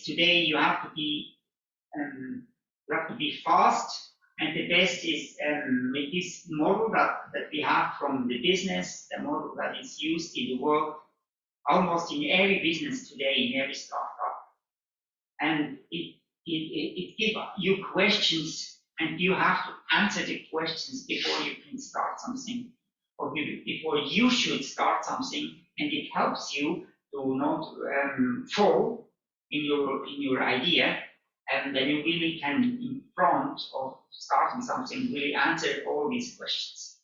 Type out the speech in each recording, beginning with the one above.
today you have to be fast, and the best is with this model that we have from the business, the model that is used in the world, almost in every business today, in every startup. And it gives you questions, and you have to answer the questions before you can start something, or before you should start something, and it helps you to not fall in your idea, and then you really can, in front of starting something, really answer all these questions.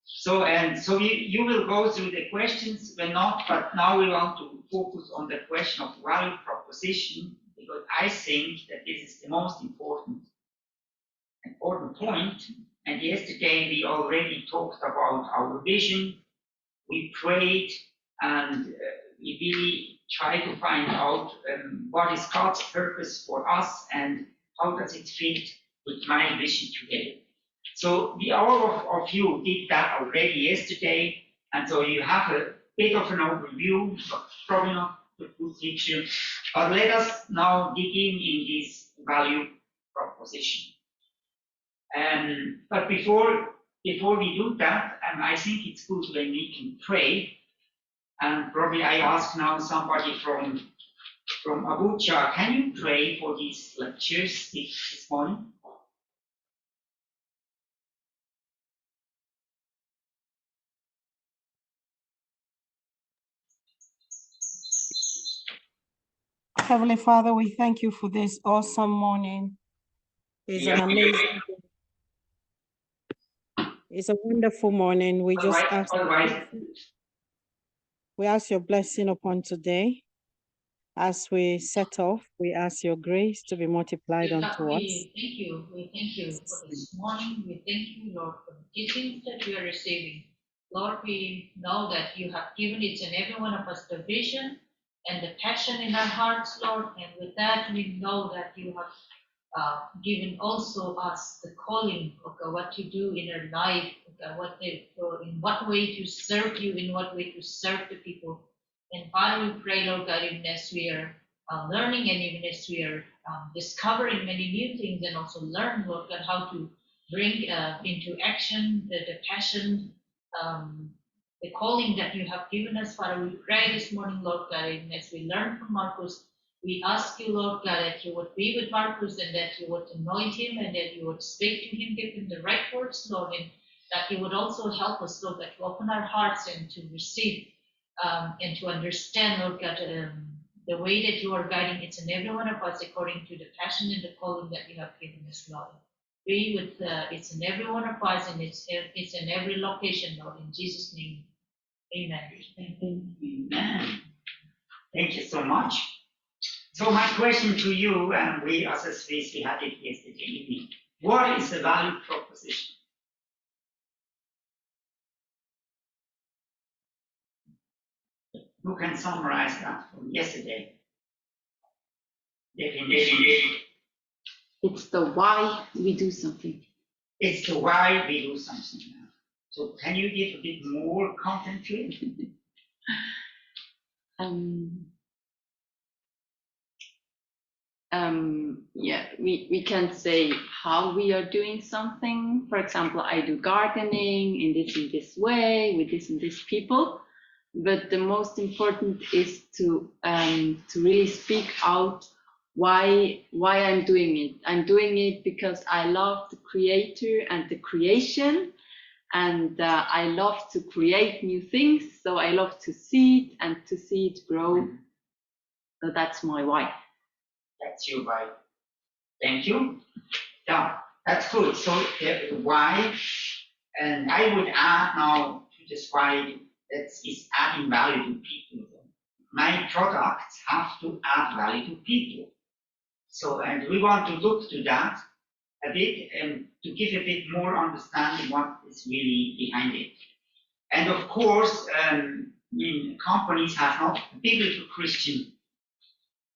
So you will go through the questions, when not, but now we want to focus on the question of value proposition, because I think that this is the most important point. And yesterday we already talked about our vision, we prayed, and we really try to find out what is God's purpose for us and how does it fit with my vision today. So all of you did that already yesterday, and so you have a bit of an overview, but probably not the full picture. But let us now dig in this value proposition. But before we do that, I think it's good when we can pray. And probably I ask now somebody from Abuja, can you pray for these lectures this morning? Heavenly Father, we thank you for this awesome morning. It's an amazing day. It's a wonderful morning. We just ask your blessing upon today. As we set off, we ask your grace to be multiplied unto us. We thank you for this morning. We thank you, Lord, for the teachings that we are receiving. Lord, we know that you have given each and every one of us the vision and the passion in our hearts, Lord. And with that, we know that you have given also us the calling of what to do in our life, in what way to serve you, in what way to serve the people. And Father, we pray, Lord God, even as we are learning, and even as we are discovering many new things, and also learn, Lord God, how to bring into action the passion, the calling that you have given us. Father, we pray this morning, Lord God, even as we learn from Markus, we ask you, Lord God, that you would be with Markus, and that you would anoint him, and that you would speak to him, give him the right words, Lord, and that you would also help us, Lord, that to open our hearts and to receive and to understand, Lord God, the way that you are guiding each and every one of us according to the passion and the calling that you have given us, Lord. Be with each and every one of us in each and every location, Lord, in Jesus' name. Amen. Amen. Thank you so much. So my question to you, and we as a Swiss, we had it yesterday evening. What is the value proposition? Who can summarize that from yesterday? Definition. It's the why we do something. It's the why we do something. So can you give a bit more content to it? Yeah, we can say how we are doing something. For example, I do gardening in this way, with this and this people. But the most important is to really speak out why I'm doing it. I'm doing it because I love the creator and the creation, and I love to create new things. So I love to see it and to see it grow. So that's my why. That's your why. Thank you. Yeah, that's good. So the why, and I would add now to this why, that is adding value to people. My products have to add value to people. So, and we want to look to that a bit and to give a bit more understanding what is really behind it. And of course, companies have not a biblical Christian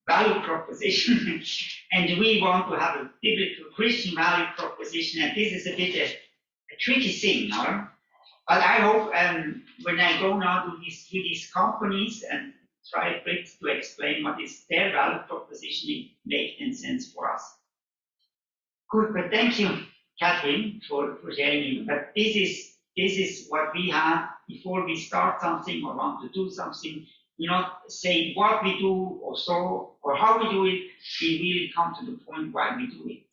value proposition, and we want to have a biblical Christian value proposition, and this is a bit a tricky thing, no? But I hope when I go now to these companies and try Brits to explain what is their value proposition. It makes sense for us. Good, but thank you, Catherine, for sharing it. But this is what we have before we start something or want to do something. We not say what we do or so or how we do it. We really come to the point why we do it,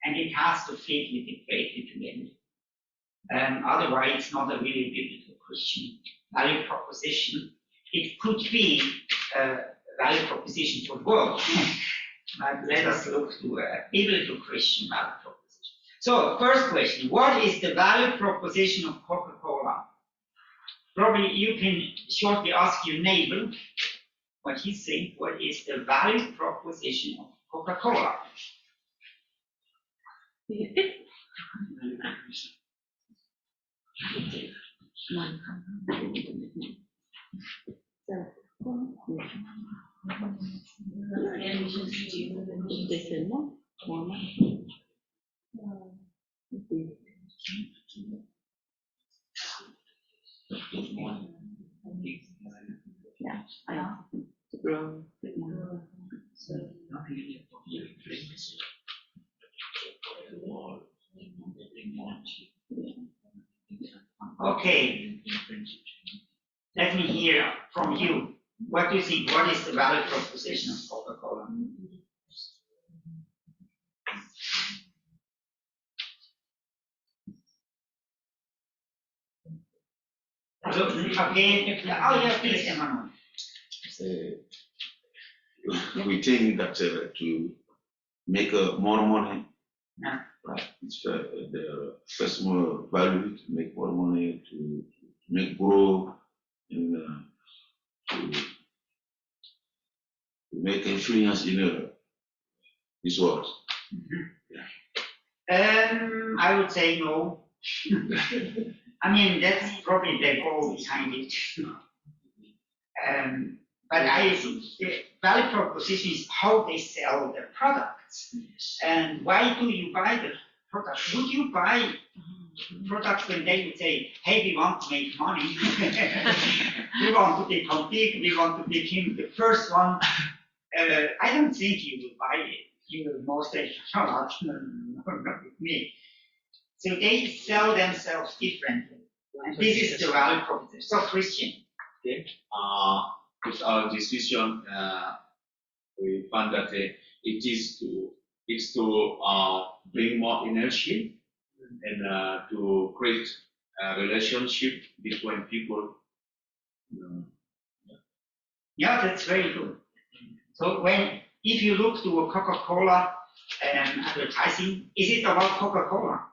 and it has to fit with the creative together. Otherwise, it's not a really biblical Christian value proposition. It could be a value proposition for the world. But let us look to a biblical Christian value proposition. So, first question, what is the value proposition of Coca-Cola? Probably you can shortly ask your neighbor what he thinks. What is the value proposition of Coca-Cola? Okay, let me hear from you. What do you think? What is the value proposition of Coca-Cola? Okay, oh yeah, please, Emmanuel. We think that to make more money, Yeah. right? It's the first more value to make more money, to make grow, and to make influence in this world. I would say no. I mean, that's probably the goal behind it. But the value proposition is how they sell their products. And why do you buy the product? Would you buy products when they would say, hey, we want to make money, we want to become big, we want to become the first one? I don't think you will buy it. You will most say, no, not with me. So they sell themselves differently. And this is the value proposition. So Christian. Okay. With our decision, we found that it's to bring more energy and to create a relationship between people. Yeah, that's very good. So if you look to a Coca-Cola advertising, is it about Coca-Cola?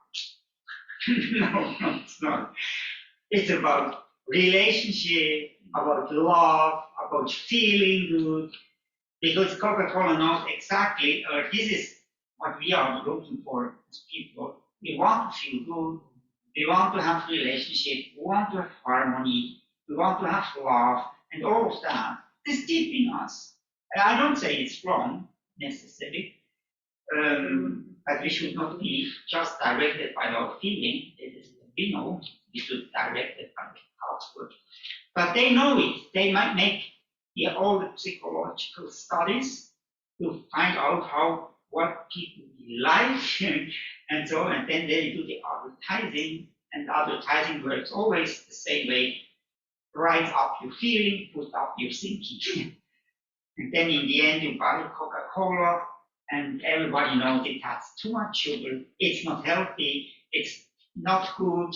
No, it's not. It's about relationship, about love, about feeling good, because Coca-Cola knows exactly, this is what we are looking for as people. We want to feel good, we want to have relationship, we want to have harmony, we want to have love, and all of that is deep in us. And I don't say it's wrong, necessarily, but we should not be just directed by our feeling. We know we should direct it by the outward. But they know it. They might make all the psychological studies to find out what people like and so on. And then they do the advertising, and advertising works always the same way. Rise up your feeling, put up your thinking. And then in the end you buy Coca-Cola, and everybody knows it has too much sugar, it's not healthy, it's not good.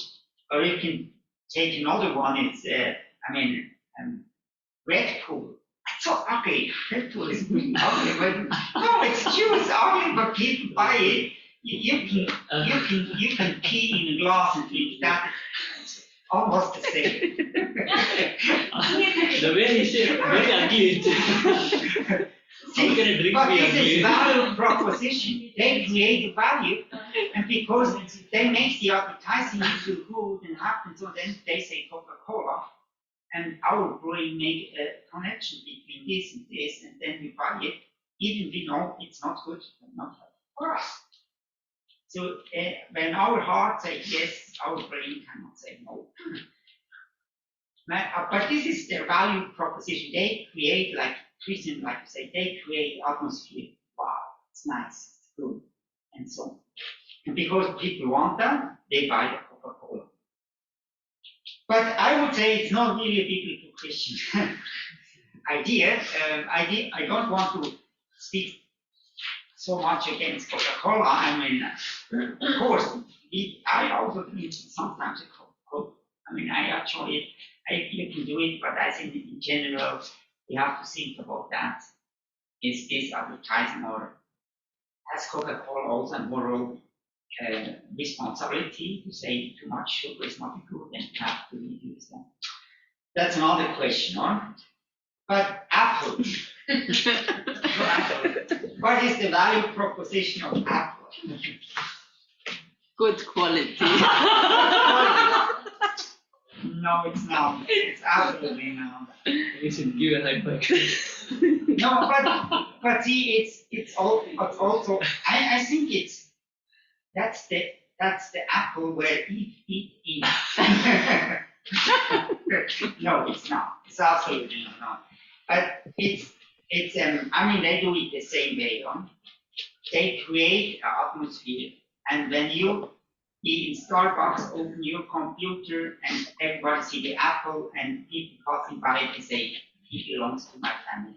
Or you can take another one, it's Red Bull. It's so ugly. Red Bull is really ugly, but no, it's true, it's ugly, but people buy it. You can pee in a glass and drink that. It's almost the same. The way he said, very ugly. How can I drink But beer? this is value proposition. They create a value, and because they make the advertising feel good and happen, so then they say Coca-Cola, and our brain make a connection between this and this, and then we buy it, even we know it's not good, not for us. So when our heart says yes, our brain cannot say no. But this is their value proposition. They create, like Christian, like you say, they create atmosphere. Wow, it's nice, it's good, and so on. And because people want that, they buy the Coca-Cola. But I would say it's not really a biblical Christian idea. I don't want to speak so much against Coca-Cola. I mean, of course, I also drink sometimes a Coca-Cola. I mean, you can do it, but I think in general, you have to think about that. Is this advertising, or has Coca-Cola also a moral responsibility to say too much sugar is not good and you have to reduce that? That's another question, huh? But Apple. What is the value proposition of Apple? Good quality. No, it's not. It's absolutely not. You should give a high five. No, but see, it's also. I think that's the apple where Eve eat. No, it's not. It's absolutely not. But it's I mean, they do it the same way, huh? They create an atmosphere, and when you in Starbucks open your computer and everybody see the apple and people passing by, they say, it belongs to my family.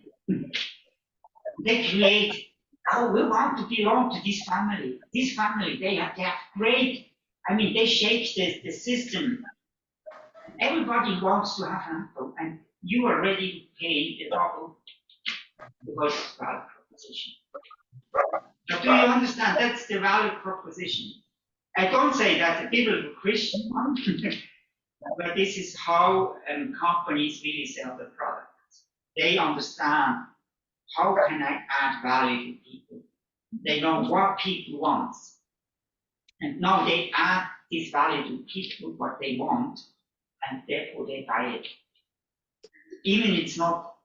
They create, oh, we want to belong to this family. This family, they have great, I mean, they shake the system. Everybody wants to have an apple, and you are ready to pay the double because of value proposition. But do you understand? That's the value proposition. I don't say that's a biblical Christian one, but this is how companies really sell the products. They understand how can I add value to people. They know what people want, and now they add this value to people what they want, and therefore they buy it. Even it's not,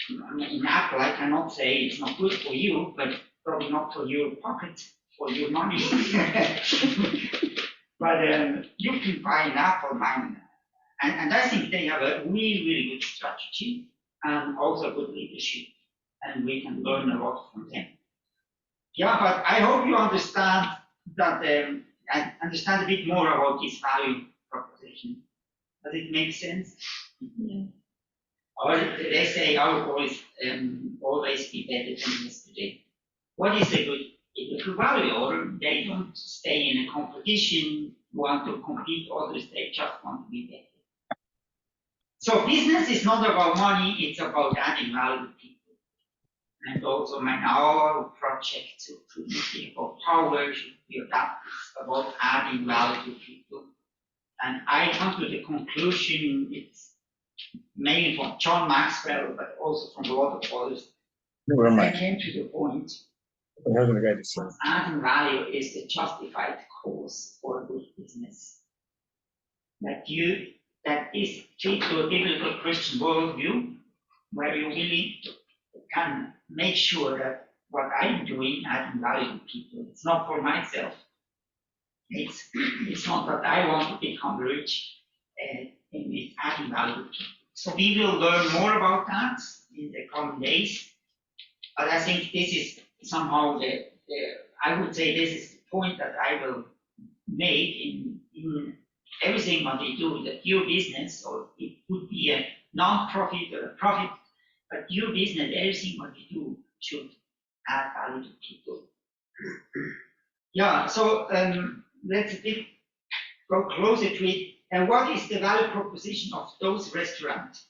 I mean, in Apple, I cannot say it's not good for you, but probably not for your pocket, for your money. But you can buy an Apple, and I think they have a really, really good strategy and also good leadership, and we can learn a lot from them. Yeah, but I hope you understand that, and understand a bit more about this value proposition. Does it make sense? Yeah. Or they say our goal is always be better than yesterday. What is a good value? Or they don't stay in a competition, want to compete others, they just want to be better. So business is not about money, it's about adding value to people. And also our project to be about power should be about adding value to people. And I come to the conclusion, it's mainly from John Maxwell, but also from a lot of others. Never I mind. came to the point adding value is the justified cause for a good business. That is fit to a biblical Christian worldview, where you really can make sure that what I'm doing adding value to people. It's not for myself. It's not that I want to become rich, and it's adding value to people. So we will learn more about that in the coming days. But I think this is somehow I would say this is the point that I will make in everything what we do, that your business, or it could be a non-profit or a profit, but your business, everything what we do should add value to people. Yeah, so let's go closer to it. And what is the value proposition of those restaurants?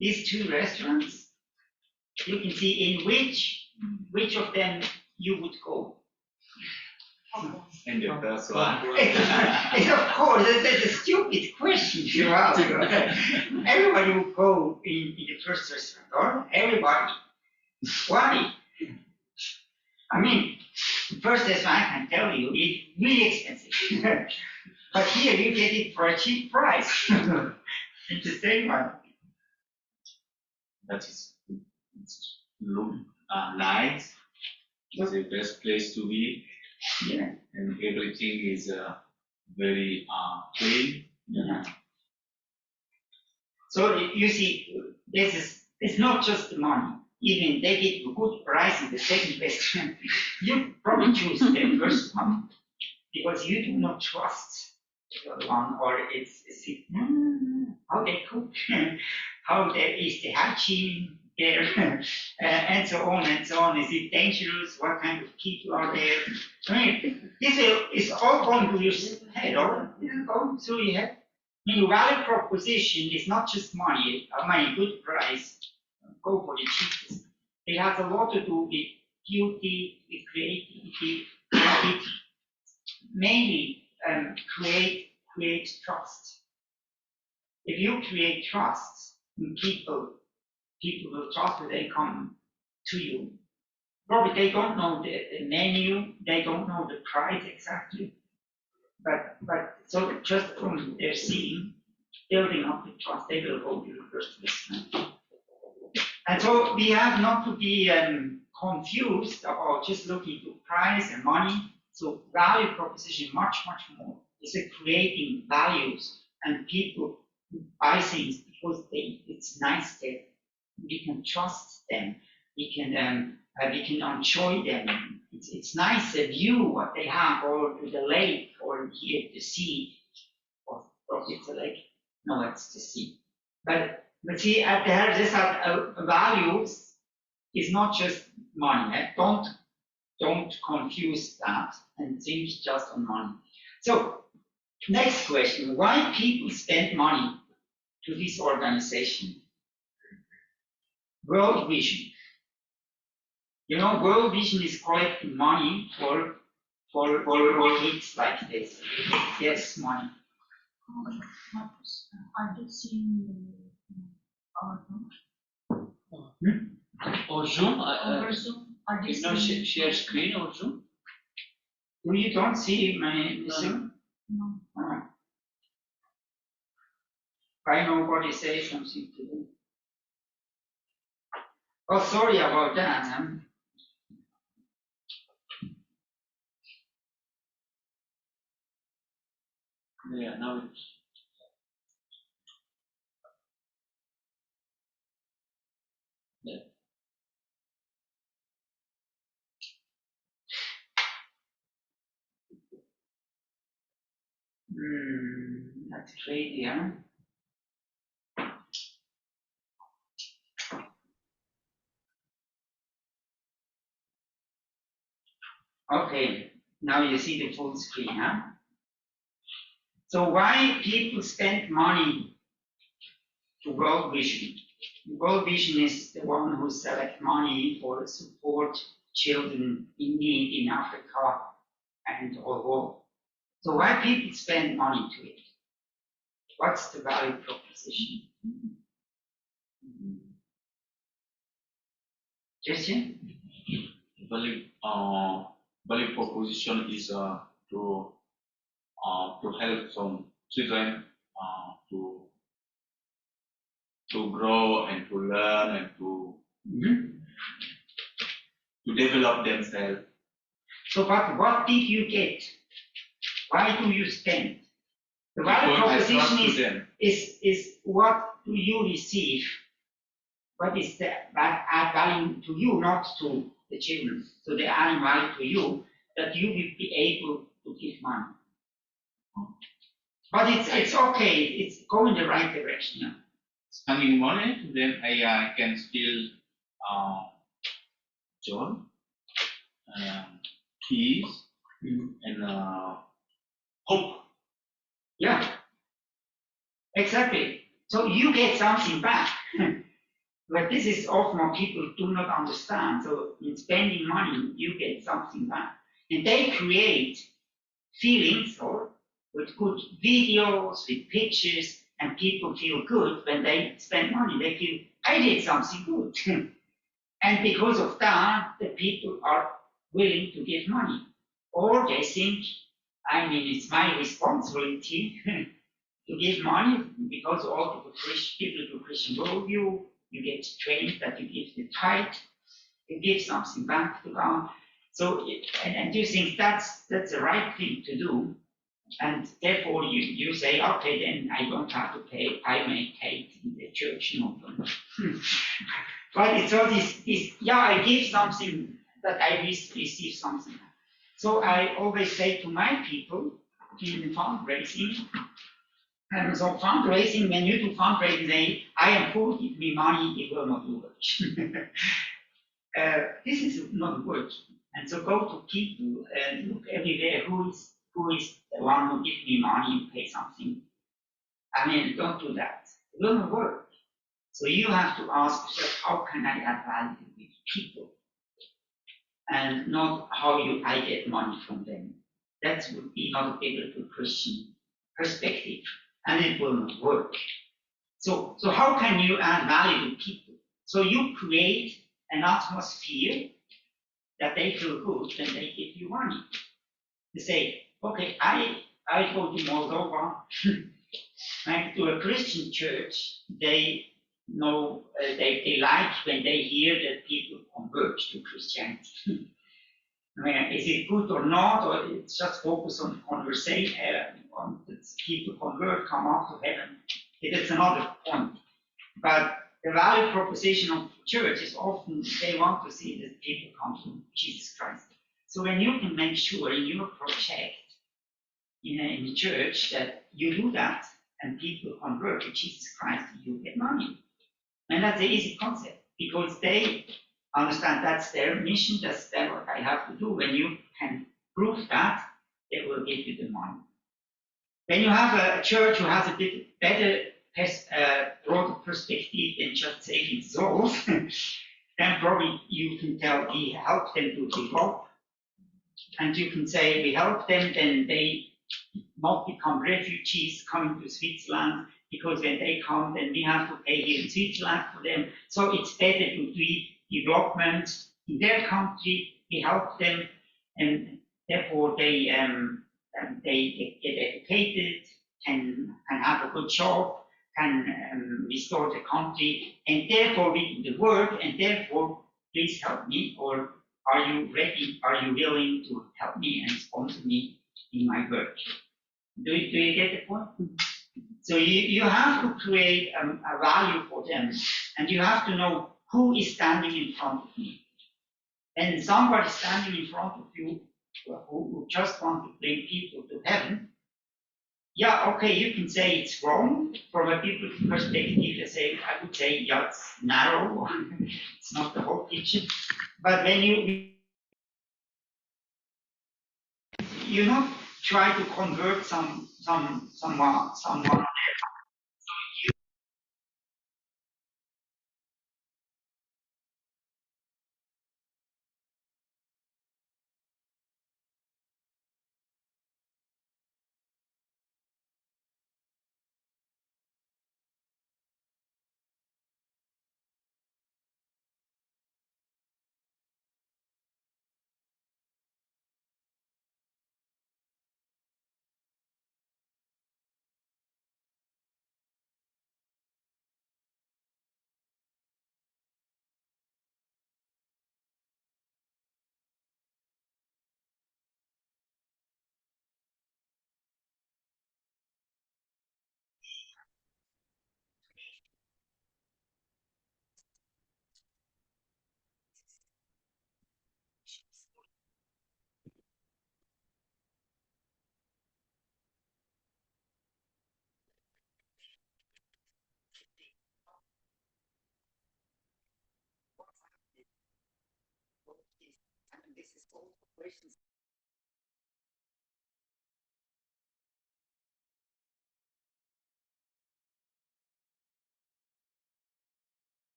These two restaurants, you can see in which of them you would go. And the first one. It's of course, that's a stupid question to ask. Everybody would go in the first restaurant, or everybody. Why? I mean, the first restaurant, I can tell you, it's really expensive. But here you get it for a cheap price. It's the same one. That is look nice. It's the best place to be, Yeah. and everything is very clean. Yeah. So you see, it's not just the money. Even they get a good price in the second best, you probably choose the first one because you do not trust the other one, or it's how they cook, how there is the hygiene there, and so on and so on. Is it dangerous? What kind of people are there? I mean, this is all going through your head, or going through your head. I mean, value proposition is not just money. I mean, good price, go for the cheapest. It has a lot to do with beauty, with creativity, and it mainly create trust. If you create trust in people will trust when they come to you. Probably they don't know the menu, they don't know the price exactly, but so just from their seeing, building up the trust, they will go to the first restaurant. And so we have not to be confused about just looking to price and money. So value proposition much more is creating values, and people buy things because it's nice that we can trust them, we can enjoy them. It's nice the view what they have, or to the lake, or here the sea, or it's a lake. No, it's the sea. But see, at the heart, this values is not just money. Don't confuse that and think just on money. So, next question: why people spend money to this organization? World Vision. You know, World Vision is collecting money for kids like this. Yes, money. Markus, I did see our Or Zoom? over Zoom. I did You know, see. share screen or Zoom? You don't see my Zoom? No. Why nobody say something to them? Oh, sorry about that. Yeah, now it's. Yeah. That's crazy, huh? Okay, now you see the full screen, huh? So why people spend money to World Vision? World Vision is the one who select money for support children in need in Africa and all over. So why people spend money to it? What's the value proposition? Christian? Value proposition is to help some children to grow and to learn and to develop themselves. So what did you get? Why do you spend? The value Because I trust proposition them. is what do you receive? What is the add value to you, not to the children? So they add value to you that you will be able to give money. But it's okay. It's going the right direction. Yeah. Spending money, then I can still joy, peace, and hope. Yeah. Exactly. So you get something back. But this is often what people do not understand. So in spending money, you get something back. And they create feelings or with good videos, with pictures, and people feel good when they spend money. They feel, I did something good. And because of that, the people are willing to give money. Or they think, I mean, it's my responsibility to give money because all people do Christian worldview. You get trained that you give the tithe, you give something back to God. So, and you think that's the right thing to do. And therefore you say, okay, then I don't have to pay, I may pay it in the church, no problem. But it's all this, yeah, I give something that I receive something. So I always say to my people in fundraising, so fundraising, when you do fundraising, say, I am poor, give me money, it will not work. This is not working. And so go to people and look everywhere, who is the one who gives me money and pay something. I mean, don't do that. It will not work. So you have to ask yourself, how can I add value with people? And not how I get money from them. That would be not a biblical Christian perspective, and it will not work. So how can you add value to people? So you create an atmosphere that they feel good when they give you money. They say, okay, I go to Moldova, and to a Christian church, they know, they like when they hear that people convert to Christianity. I mean, is it good or not, or it's just focus on conversation, on people convert, come up to heaven? It's another point. But the value proposition of the church is often they want to see that people come to Jesus Christ. So when you can make sure in your project in the church that you do that and people convert to Jesus Christ, you get money. And that's an easy concept because they understand that's their mission, that's what I have to do. When you can prove that, they will give you the money. When you have a church who has a bit better broader perspective than just saving souls, then probably you can tell we help them to develop, and you can say we help them, then they not become refugees coming to Switzerland, because when they come, then we have to pay here in Switzerland for them. So it's better to do development in their country. We help them, and therefore they get educated, can have a good job, can restore the country, and therefore we do the work, and therefore please help me, or are you ready, are you willing to help me and sponsor me in my work? Do you get the point? So you have to create a value for them, and you have to know who is standing in front of me. And somebody standing in front of you who just want to bring people to heaven, yeah, okay, you can say it's wrong from a biblical perspective. I would say, yeah, it's narrow, it's not the whole picture. But when you not try to convert someone.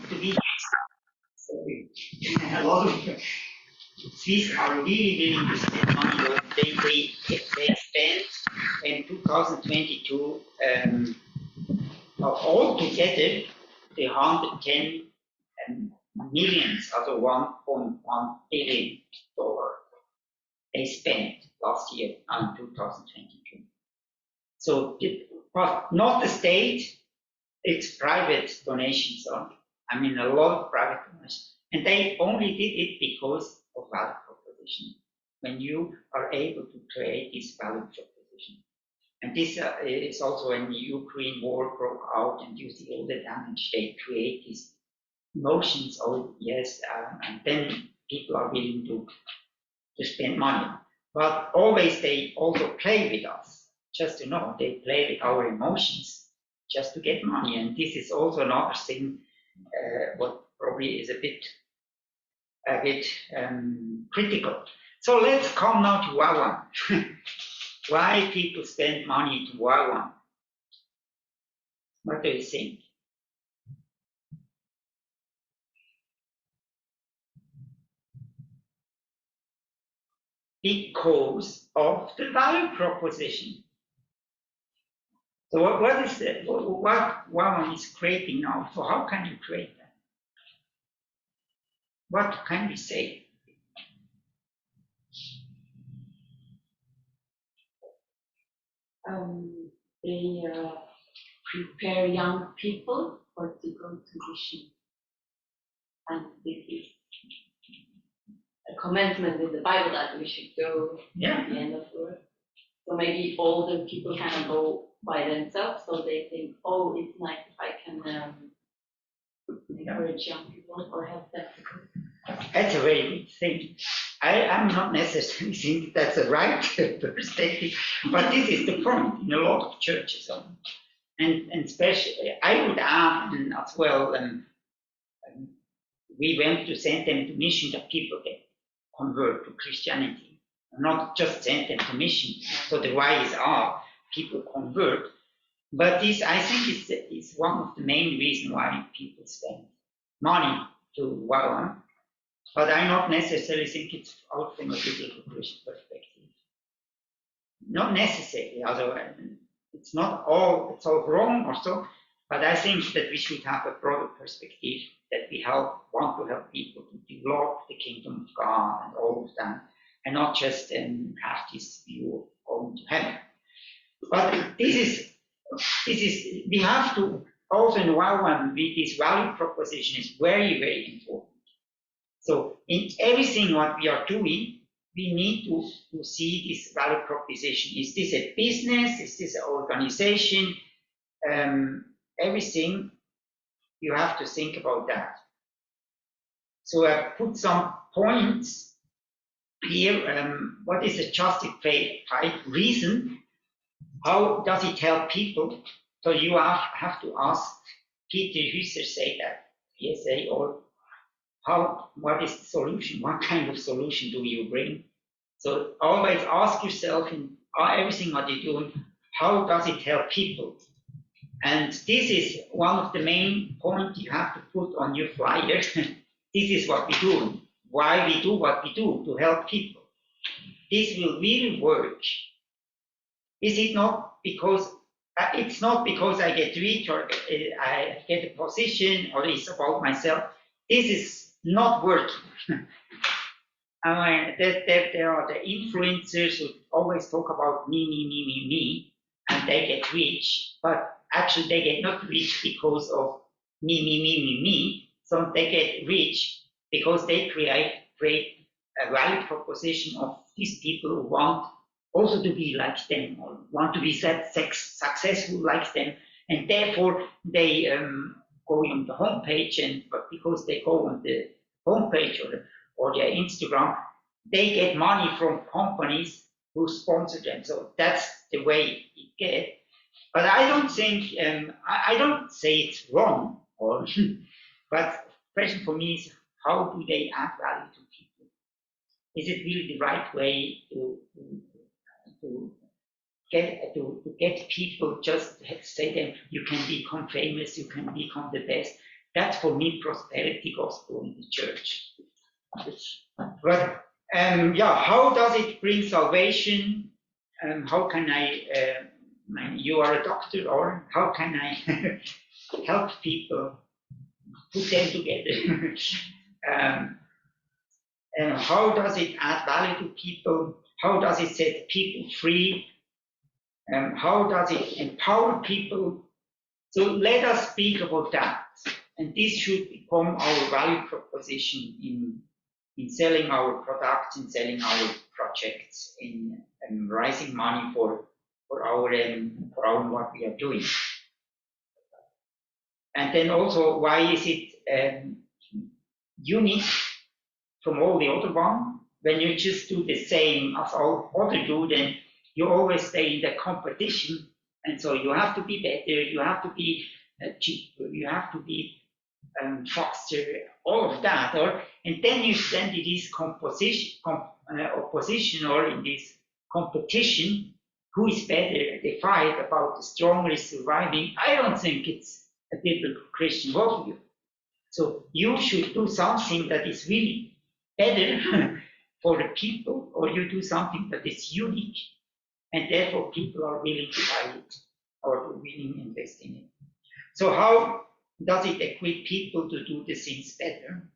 To be a lot of Swiss are really willing to spend money. They spent in 2022 all together, the 110 millions, also $1.1 billion they spent last year in 2022. So, but not the state, it's private donations. I mean, a lot of private donations. And they only did it because of value proposition. When you are able to create this value proposition. And this is also when the Ukraine war broke out and you see all the damage, they create these notions, oh yes, and then people are willing to spend money. But always they also play with us, just to know, they play with our emotions just to get money. And this is also another thing, what probably is a bit critical. So let's come now to Wawan. Why people spend money to Wawan? What do you think? Because of the value proposition. So what is it? What Wawan is creating now? So how can you create that? What can we say? They prepare young people for to go to mission, and this is a commandment in the Bible that we should go at the end of the world. So maybe older people kind of go by themselves, so they think, oh, it's nice if I can encourage young people or help them to go. That's a very good thing. I'm not necessarily thinking that's the right perspective, but this is the point in a lot of churches. And especially, I would add as well, we went to send them to mission that people get convert to Christianity, not just send them to mission. So the whys are people convert, but this I think is one of the main reasons why people spend money to Wawan. But I not necessarily think it's out from a biblical Christian perspective. Not necessarily, otherwise it's not all, it's all wrong or so, but I think that we should have a broader perspective, that we want to help people to develop the kingdom of God and all of that, and not just have this view of going to heaven. But this is, we have to also in Wawan with this value proposition is very, very important. So in everything what we are doing, we need to see this value proposition. Is this a business? Is this an organization? Everything, you have to think about that. So I put some points here. What is a justified reason? How does it help people? So you have to ask. Peter Hüsser say that, PSA, or what is the solution? What kind of solution do you bring? So always ask yourself in everything what you're doing, how does it help people? And this is one of the main points you have to put on your flyer. This is what we do, why we do what we do, to help people. This will really work. Is it not because, it's not because I get rich or I get a position or it's about myself. This is not working. There are the influencers who always talk about me, and they get rich, but actually they get not rich because of me. So they get rich because they create a value proposition of these people who want also to be like them or want to be successful like them, and therefore they go on the homepage, but because they go on the homepage or their Instagram, they get money from companies who sponsor them. So that's the way it gets. But I don't think, I don't say it's wrong, but the question for me is, how do they add value to people? Is it really the right way to get people, just say them, you can become famous, you can become the best? That's for me prosperity gospel in the church. But how does it bring salvation? How can I you are a doctor, or how can I help people, put them together? And how does it add value to people? How does it set people free? How does it empower people? So let us speak about that. And this should become our value proposition in selling our products, in selling our projects, in raising money for our what we are doing. And then also, why is it unique from all the other one? When you just do the same as all other do, then you always stay in the competition, and so you have to be better, you have to be cheaper, you have to be faster, all of that, and then you stand in this opposition or in this competition. Who is better? They fight about the strongest surviving. I don't think it's a biblical Christian worldview. So you should do something that is really better for the people, or you do something that is unique, and therefore people are willing to buy it or willing to invest in it. So how does it equip people to do the things better?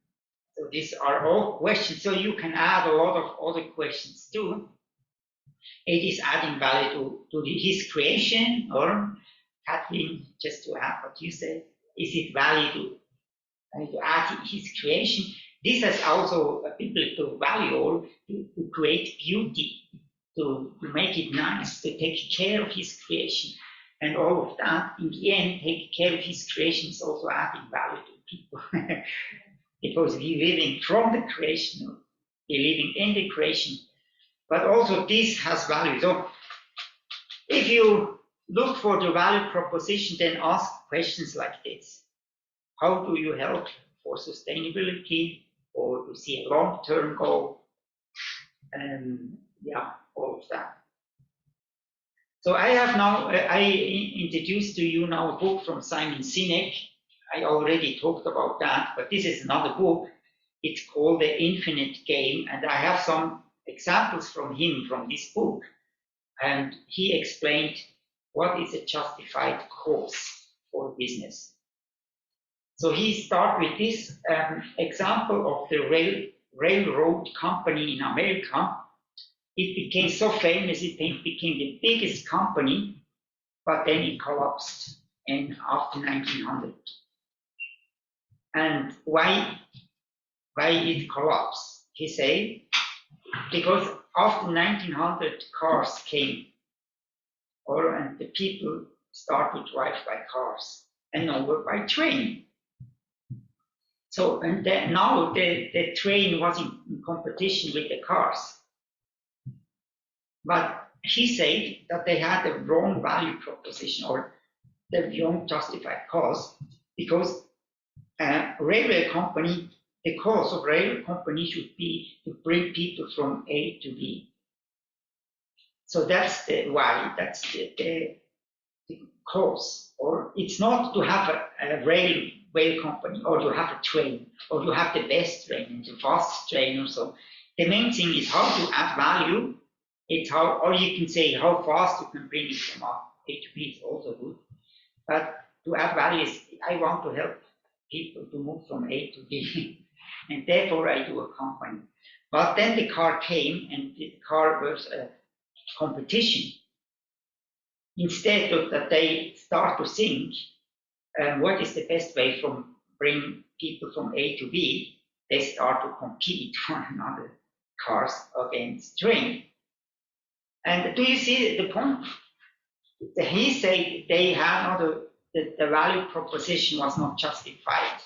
So these are all questions. So you can add a lot of other questions too. It is adding value to his creation, or Kathleen, just to add what you said, is it value to add his creation? This has also a biblical value, or to create beauty, to make it nice, to take care of his creation. And all of that, in the end, taking care of his creation is also adding value to people. Because we're living from the creation, we're living in the creation. But also this has value. So if you look for the value proposition, then ask questions like this. How do you help for sustainability, or to see a long-term goal? And yeah, all of that. So I have now, I introduced to you now a book from Simon Sinek. I already talked about that, but this is another book. It's called The Infinite Game, and I have some examples from him from this book. And he explained what is a justified cause for business. So he started with this example of the railroad company in America. It became so famous, it became the biggest company, but then it collapsed after 1900. And why it collapsed? He said, because after 1900 cars came, and the people started to drive by cars and over by train. So, and then now the train was in competition with the cars. But he said that they had a wrong value proposition, or the wrong justified cause, because railway company, the cause of railway company should be to bring people from A to B. So that's the why, that's the cause. Or it's not to have a railway company, or to have a train, or to have the best train and the fastest train or so. The main thing is how to add value. It's how, or you can say how fast you can bring it from A to B is also good. But to add value is, I want to help people to move from A to B, and therefore I do a company. But then the car came, and the car was a competition. Instead of that, they start to think, what is the best way from bring people from A to B? They start to compete for another cars against train. And do you see the point? He said they had not the value proposition was not justified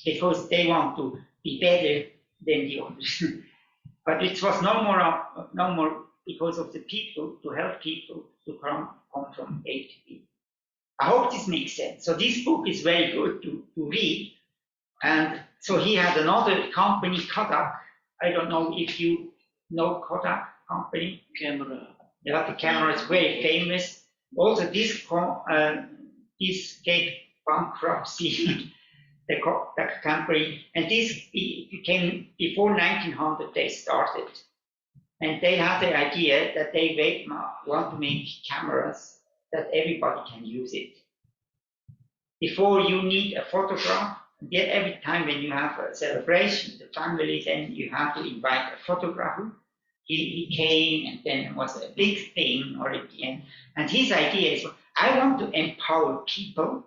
because they want to be better than the others. But it was no more because of the people, to help people to come from A to B. I hope this makes sense. So this book is very good to read. And so he had another company, Kodak. I don't know if you know Kodak company. Camera. Yeah, the camera is very famous. Also, this gave bankruptcy, the company, and this became before 1900 they started. And they had the idea that they want to make cameras that everybody can use it. Before you need a photograph, yet every time when you have a celebration, the family, then you have to invite a photographer. He came, and then it was a big thing or at the end. And his idea is, I want to empower people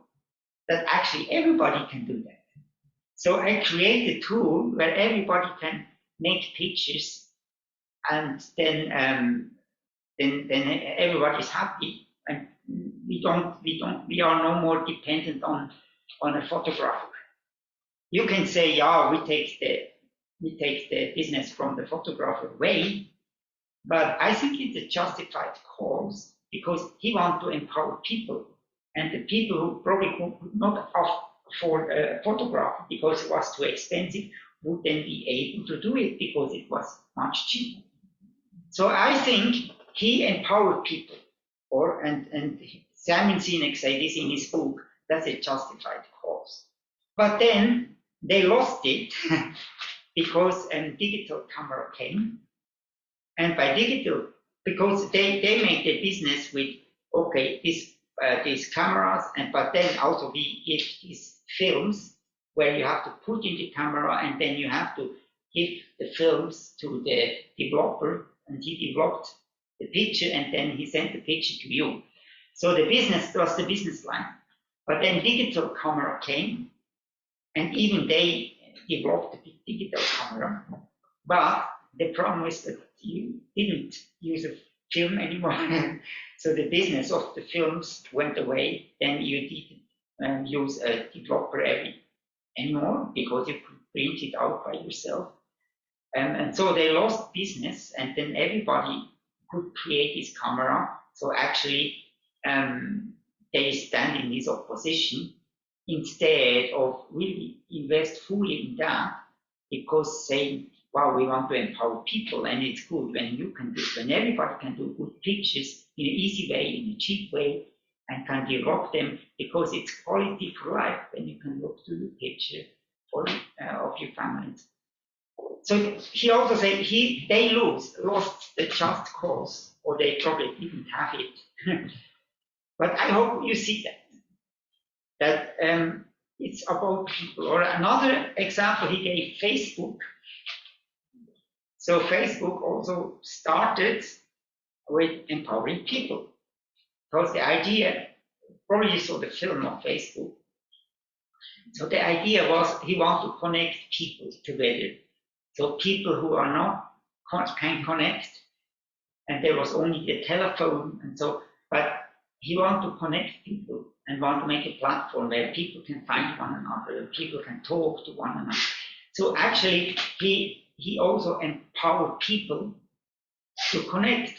that actually everybody can do that. So I create a tool where everybody can make pictures, and then everybody's happy, and we are no more dependent on a photographer. You can say, yeah, we take the business from the photographer away, but I think it's a justified cause because he wants to empower people, and the people who probably could not afford a photograph because it was too expensive would then be able to do it because it was much cheaper. So I think he empowered people, and Simon Sinek said this in his book, that's a justified cause. But then they lost it because a digital camera came. And by digital, because they made the business with, okay, these cameras, but then also we give these films where you have to put in the camera and then you have to give the films to the developer, and he developed the picture and then he sent the picture to you. So the business was the business line. But then digital camera came, and even they developed the digital camera. But the problem was that you didn't use a film anymore. So the business of the films went away. Then you didn't use a developer anymore because you could print it out by yourself. And so they lost business, and then everybody could create this camera. So actually, they stand in this opposition instead of really invest fully in that, because saying, wow, we want to empower people, and it's good when you can do, when everybody can do good pictures in an easy way, in a cheap way, and can develop them, because it's quality for life when you can look to the picture of your family. So he also said they lost the just cause, or they probably didn't have it. But I hope you see that it's about people. Or another example he gave, Facebook. So Facebook also started with empowering people, because the idea, probably you saw the film on Facebook. So the idea was he wanted to connect people together. So people who are not can connect, and there was only the telephone, and so, but he wanted to connect people and want to make a platform where people can find one another, people can talk to one another. So actually, he also empowered people to connect.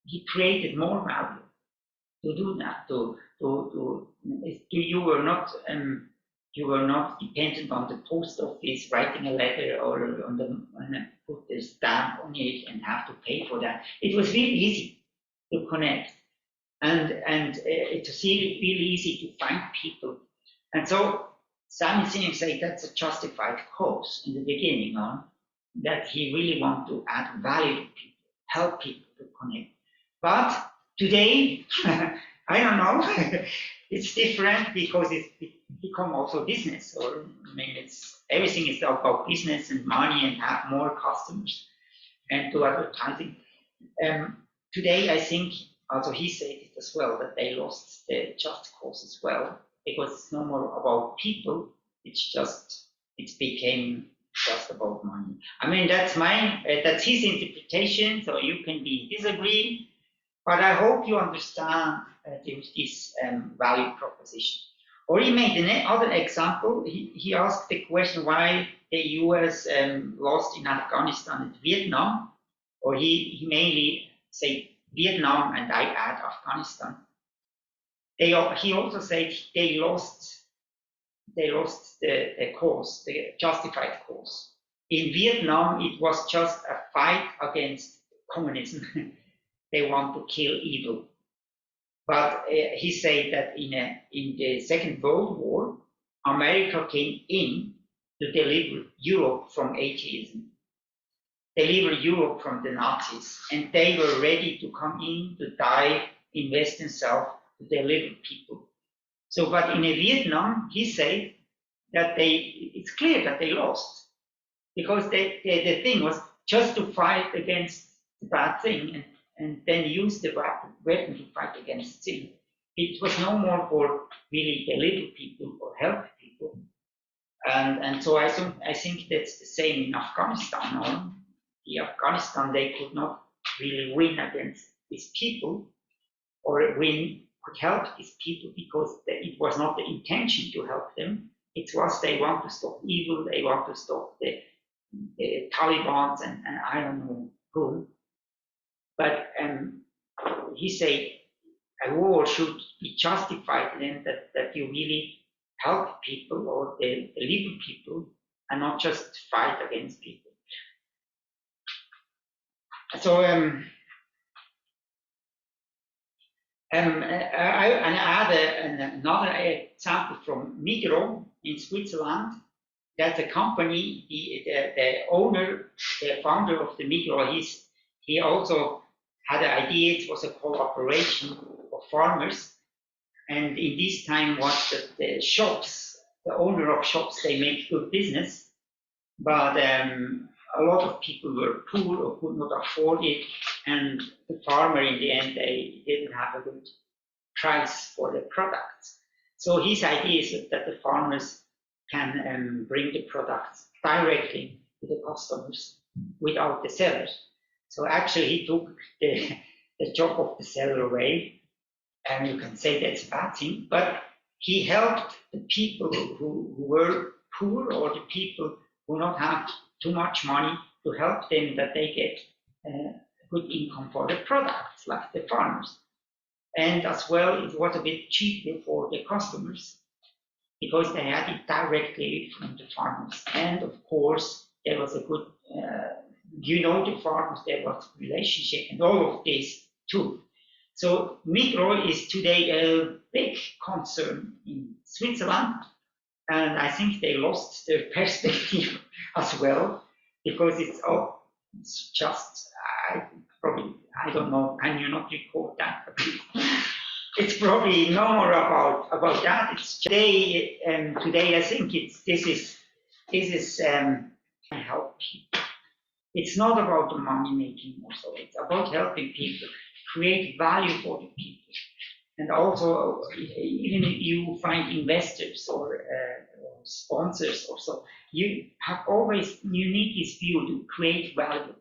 He created more value to do that. You were not dependent on the post office writing a letter or put the stamp on it and have to pay for that. It was really easy to connect, and it was really easy to find people. And so Simon Sinek said that's a justified cause in the beginning on that he really want to add value to people, help people to connect. But today, I don't know, it's different because it's become also business. Or I mean, everything is about business and money and have more customers and do advertising. Today, I think also he said it as well that they lost the just cause as well, because it's no more about people. It became just about money. I mean, that's his interpretation. So you can disagree, but I hope you understand this value proposition. Or he made another example. He asked the question why the US lost in Afghanistan and Vietnam, or he mainly said Vietnam, and I add Afghanistan. He also said they lost the cause, the justified cause. In Vietnam, it was just a fight against communism. They want to kill evil. But he said that in the Second World War, America came in to deliver Europe from atheism, deliver Europe from the Nazis, and they were ready to come in to die, invest themselves their little people. So, but in Vietnam, he said that it's clear that they lost, because the thing was just to fight against the bad thing and then use the weapon to fight against sin. It was no more for really the little people or help people. And so I think that's the same in Afghanistan. No? In Afghanistan, they could not really win against these people, or could help these people, because it was not the intention to help them. It was they want to stop evil, they want to stop the Taliban and I don't know who. But he said a war should be justified then that you really help people or the little people and not just fight against people. So I add another example from Migros in Switzerland. That's a company, the owner, the founder of the Migros, he also had an idea. It was a cooperation of farmers. And in this time, the shops, the owner of shops, they make good business. But a lot of people were poor or could not afford it. And the farmer, in the end, they didn't have a good price for the products. So his idea is that the farmers can bring the products directly to the customers without the sellers. So actually he took the job of the seller away, and you can say that's a bad thing, but he helped the people who were poor, or the people who not have too much money, to help them that they get good income for the products, like the farmers. And as well, it was a bit cheaper for the customers, because they had it directly from the farmers. And of course, there was a good, the farmers, there was relationship and all of this too. So Migros is today a big concern in Switzerland, and I think they lost their perspective as well, because it's just, I don't know, can you not record that? It's probably no more about that. It's today I think this is help people. It's not about the money making also. It's about helping people create value for the people, and also even if you find investors or sponsors or so, you need this view to create value.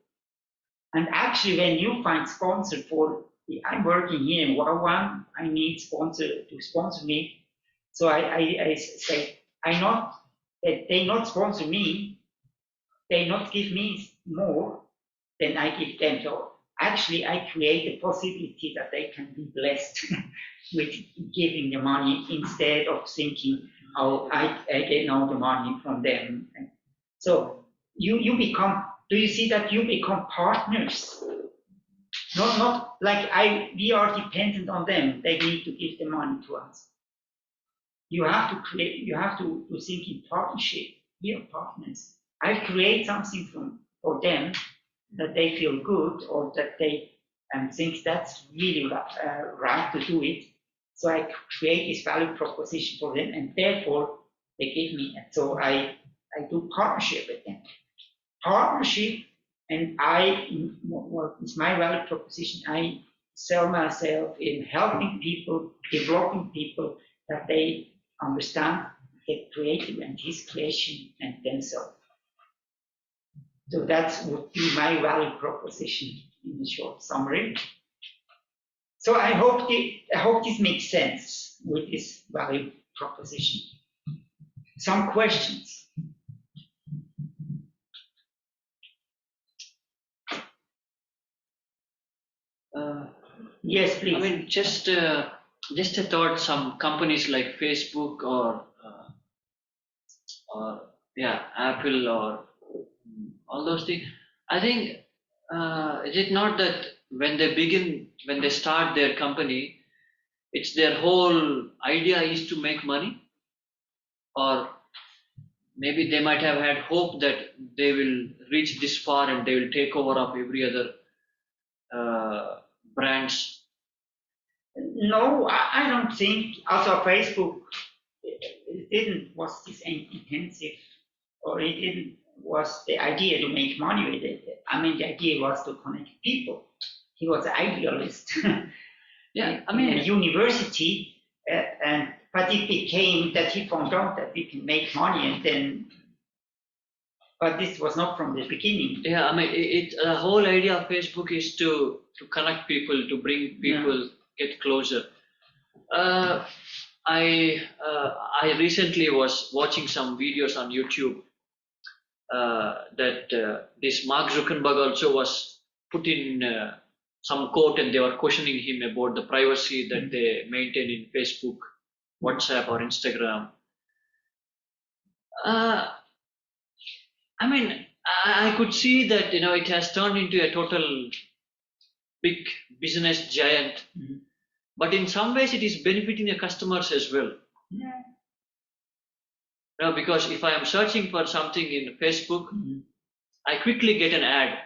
And actually, when you find sponsor for, I'm working here in Wawan, I need sponsor to sponsor me. So I say, they not sponsor me, they not give me more than I give them. So actually, I create a possibility that they can be blessed with giving the money, instead of thinking, oh, I get all the money from them. So you become, do you see that you become partners? Not like we are dependent on them. They need to give the money to us. You have to think in partnership. We are partners. I create something for them that they feel good, or that they think that's really right to do it. So I create this value proposition for them, and therefore they give me. And so I do partnership with them. Partnership. And what is my value proposition? I sell myself in helping people, developing people, that they understand the creative and his creation and themselves. So that would be my value proposition in a short summary. So I hope this makes sense with this value proposition. Some questions? Yes, please. I mean, just a thought. Some companies like Facebook or Apple or all those things. I think is it not that when they start their company, it's their whole idea is to make money, or maybe they might have had hope that they will reach this far and they will take over of every other brands. No, I don't think. Also, Facebook, it didn't was this intensive, or it didn't was the idea to make money with it. I mean, the idea was to connect people. He was an idealist. Yeah, I in mean, a university, but it became that he found out that we can make money, and then. But this was not from the beginning. yeah, I mean, the whole idea of Facebook is to connect people, to bring people, get closer. I recently was watching some videos on YouTube that this Mark Zuckerberg also was put in some quote, and they were questioning him about the privacy that they maintain in Facebook, WhatsApp, or Instagram. I mean, I could see that it has turned into a total big business giant, but in some ways it is benefiting the customers as well. Yeah. Because if I am searching for something in Facebook, I quickly get an ad.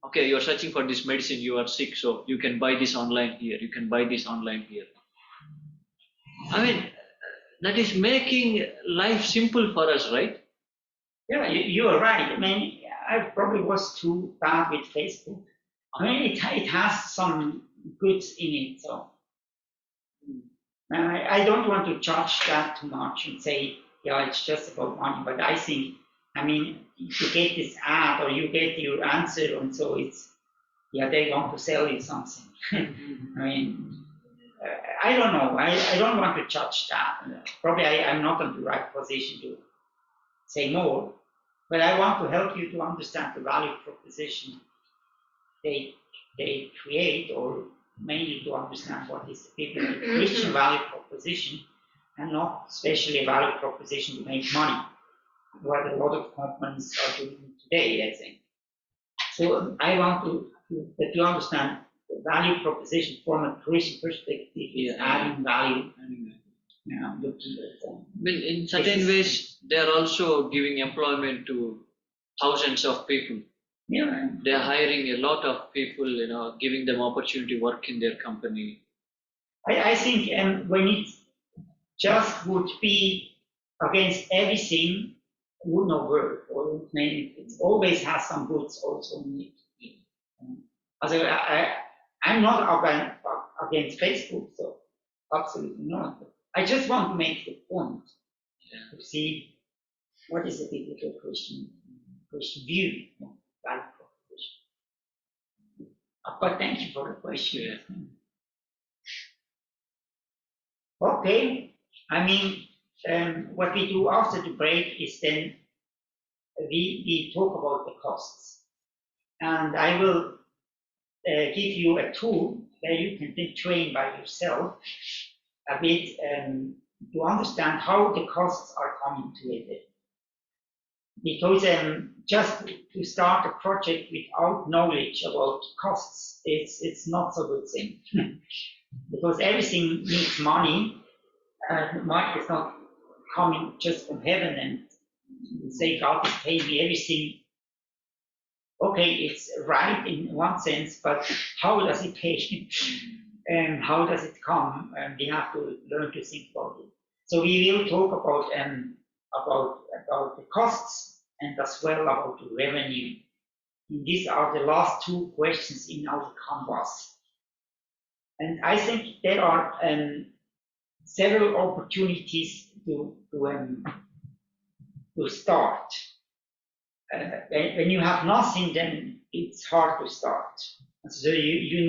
Okay, you are searching for this medicine, you are sick, so you can buy this online here, you can buy this online here. I mean, that is making life simple for us, right? Yeah, you are right. I mean, I probably was too bad with Facebook. I mean, it has some goods in it, so I don't want to judge that too much and say, yeah, it's just about money. But I think, I mean, you get this ad or you get your answer, and so it's, yeah, they want to sell you something. I mean, I don't know. I don't want to judge that. Probably I'm not in the right position to say more, but I want to help you to understand the value proposition they create, or mainly to understand what is the biblical Christian value proposition, and not especially a value proposition to make money, what a lot of companies are doing today, I think. So I want that you understand the value proposition from a Christian perspective is adding value. Looking at Well, in certain ways, they are also giving employment to thousands of people. Yeah. They are hiring a lot of people, giving them opportunity to work in their company. I think when it just would be against everything, it would not work. Or it always has some goods also in it. Also, I'm not against Facebook, so absolutely not. I just want to make the point to see what is the biblical Christian view of value proposition. But thank you for the question. Okay, I mean, what we do after the break is then we talk about the costs. And I will give you a tool where you can then train by yourself a bit to understand how the costs are coming to it. Because just to start a project without knowledge about costs, it's not so good thing. Because everything needs money, and money is not coming just from heaven and say God is paying me everything. Okay, it's right in one sense, but how does it pay? And how does it come? And we have to learn to think about it. So we will talk about the costs and as well about the revenue. And these are the last two questions in our canvas. And I think there are several opportunities to start. When you have nothing, then it's hard to start. So you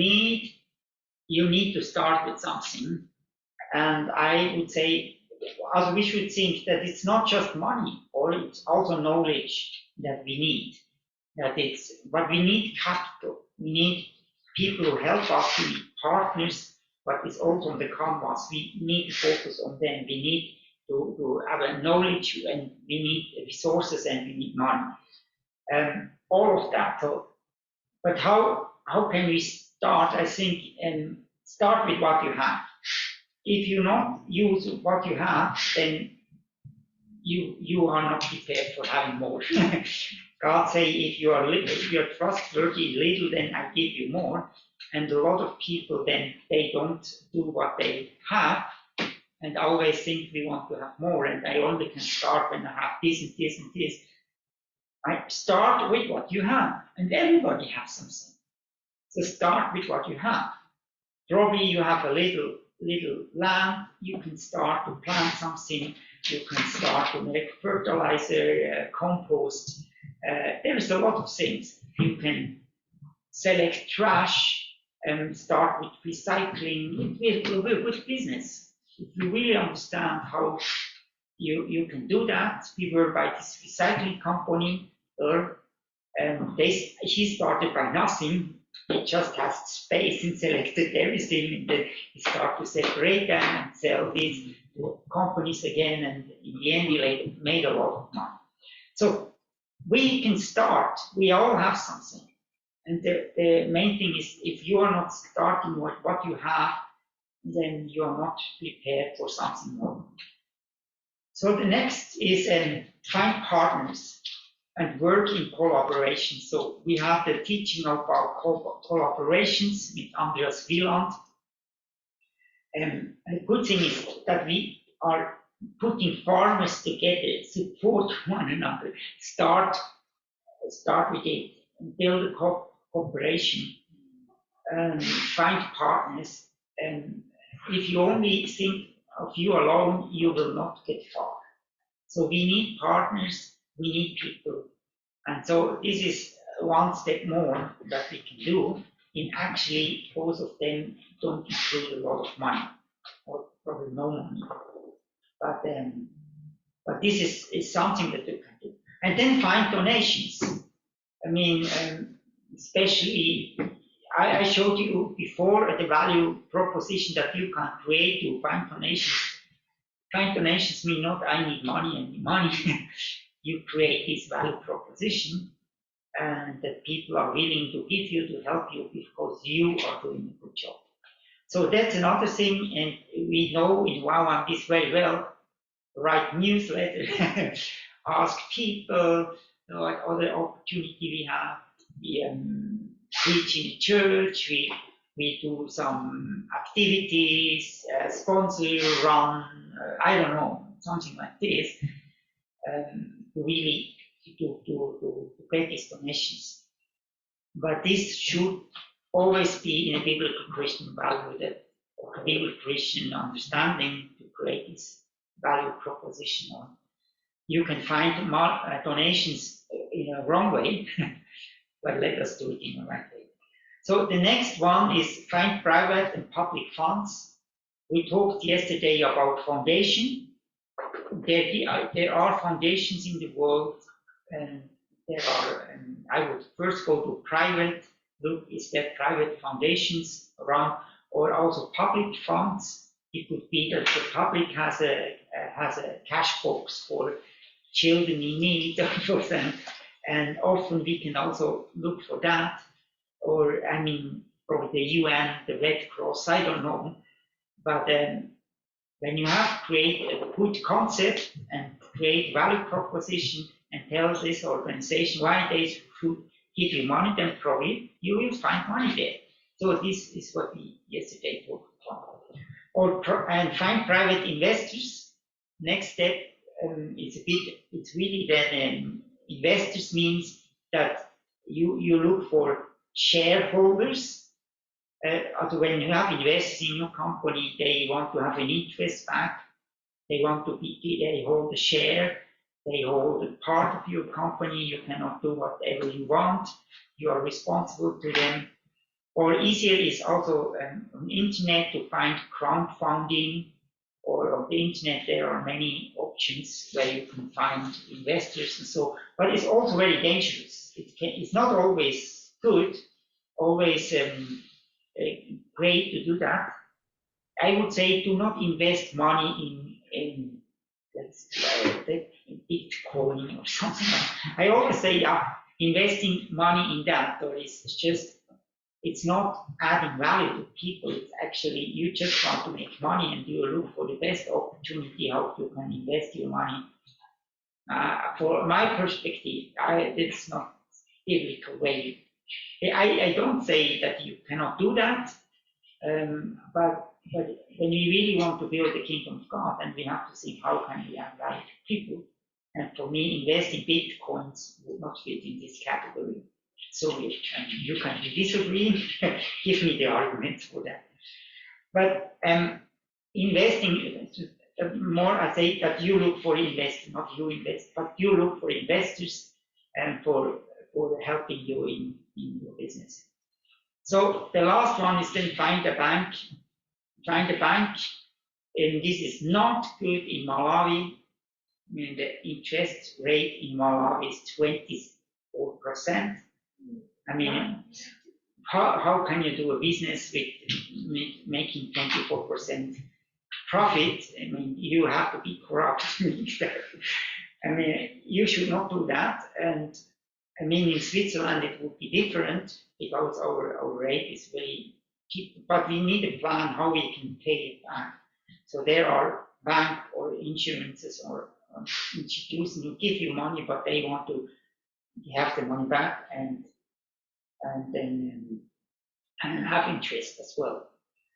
need to start with something. And I would say, also we should think that it's not just money, or it's also knowledge that we need. But we need capital. We need people who help us. We need partners, but it's also on the canvas. We need to focus on them. We need to have a knowledge, and we need resources, and we need money. All of that. So, but how can we start? I think start with what you have. If you not use what you have, then you are not prepared for having more. God say, if you are trustworthy little, then I give you more. And a lot of people then they don't do what they have, and always think we want to have more, and I only can start when I have this and this and this. I start with what you have, and everybody has something. So start with what you have. Probably you have a little land, you can start to plant something, you can start to make fertilizer, compost. There is a lot of things. You can select trash and start with recycling. It will be a good business. If you really understand how you can do that. We were by this recycling company, he started by nothing. He just has space and selected everything, and then he started to separate them and sell these to companies again, and in the end he made a lot of money. So we can start, we all have something. And the main thing is, if you are not starting with what you have, then you are not prepared for something more. So the next is find partners and work in collaboration. So we have the teaching about collaborations with Andreas Wieland. A good thing is that we are putting farmers together, support one another, start with it, and build a cooperation, find partners. And if you only think of you alone, you will not get far. So we need partners, we need people. And so this is one step more that we can do. In actually, both of them don't include a lot of money, or probably no money. But this is something that you can do. And then find donations. I mean, especially, I showed you before the value proposition that you can create to find donations. Find donations mean not I need money and money. You create this value proposition, and that people are willing to give you, to help you, because you are doing a good job. So that's another thing, and we know in WOW this very well. Write newsletter, ask people what other opportunity we have. We preach in church, we do some activities, sponsor, run, I don't know, something like this, really to get these donations. But this should always be in a biblical Christian value, that or a biblical Christian understanding to create this value proposition. Or you can find donations in a wrong way, but let us do it in the right way. So the next one is find private and public funds. We talked yesterday about foundation. There are foundations in the world, and there are, I would first go to private, look, is there private foundations around, or also public funds. It could be that the public has a cash box for children in need for them, and often we can also look for that, or I mean, probably the UN, the Red Cross, I don't know, but when you have created a good concept and create value proposition and tell this organization why they should give you money, then probably you will find money there. So this is what we yesterday talked about. And find private investors. Next step it's really that investors means that you look for shareholders. When you have investors in your company, they want to have an interest back. They hold a share. They hold a part of your company. You cannot do whatever you want. You are responsible to them. Or easier is also on the internet to find crowdfunding, or on the internet there are many options where you can find investors and so. But it's also very dangerous. It's not always good, always great to do that. I would say do not invest money in Bitcoin or something. I always say, investing money in that, or it's not adding value to people. It's actually, you just want to make money and you look for the best opportunity how you can invest your money For my perspective, it's not biblical way. I don't say that you cannot do that, but when we really want to build the kingdom of God, then we have to think how can we add value to people. And for me, investing bitcoins would not fit in this category. So you can disagree, give me the arguments for that. But investing, more I say that you look for investors, not you invest, but you look for investors and for helping you in your business. So the last one is then find a bank. Find a bank, and this is not good in Malawi. I mean, the interest rate in Malawi is 24%. I mean, how can you do a business with making 24% profit? I mean, you have to be corrupt. I mean, you should not do that. And I mean, in Switzerland, it would be different because our rate is very cheap, but we need a plan how we can pay it back. So there are bank or insurances or institutions who give you money, but they want to have the money back and then have interest as well.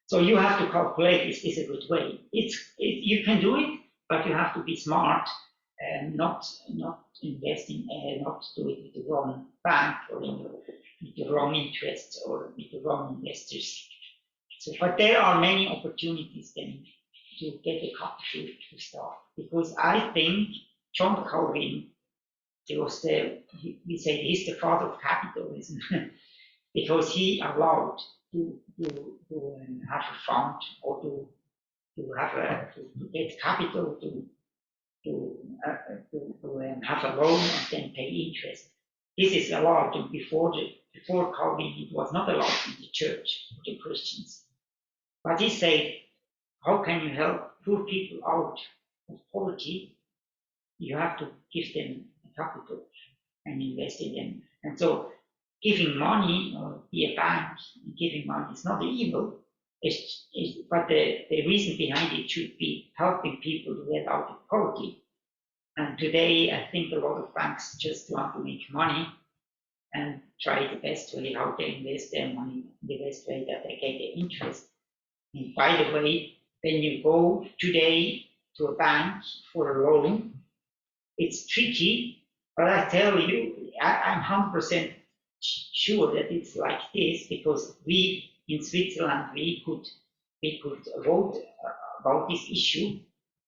So you have to calculate, is this a good way? You can do it, but you have to be smart and not investing and not do it with the wrong bank or with the wrong interests or with the wrong investors. So, but there are many opportunities then to get the capital to start, because I think John Calvin, we say he's the father of capitalism, because he allowed to have a fund or to get capital to have a loan and then pay interest. This is allowed before Calvin. It was not allowed in the church for the Christians. But he said, how can you help poor people out of poverty? You have to give them capital and invest in them. And so giving money or be a bank, giving money is not evil, but the reason behind it should be helping people to get out of poverty. And today, I think a lot of banks just want to make money and try the best way how they invest their money, the best way that they get the interest. And by the way, when you go today to a bank for a loan, it's tricky, but I tell you, I'm 100% sure that it's like this, because we in Switzerland, we could vote about this issue.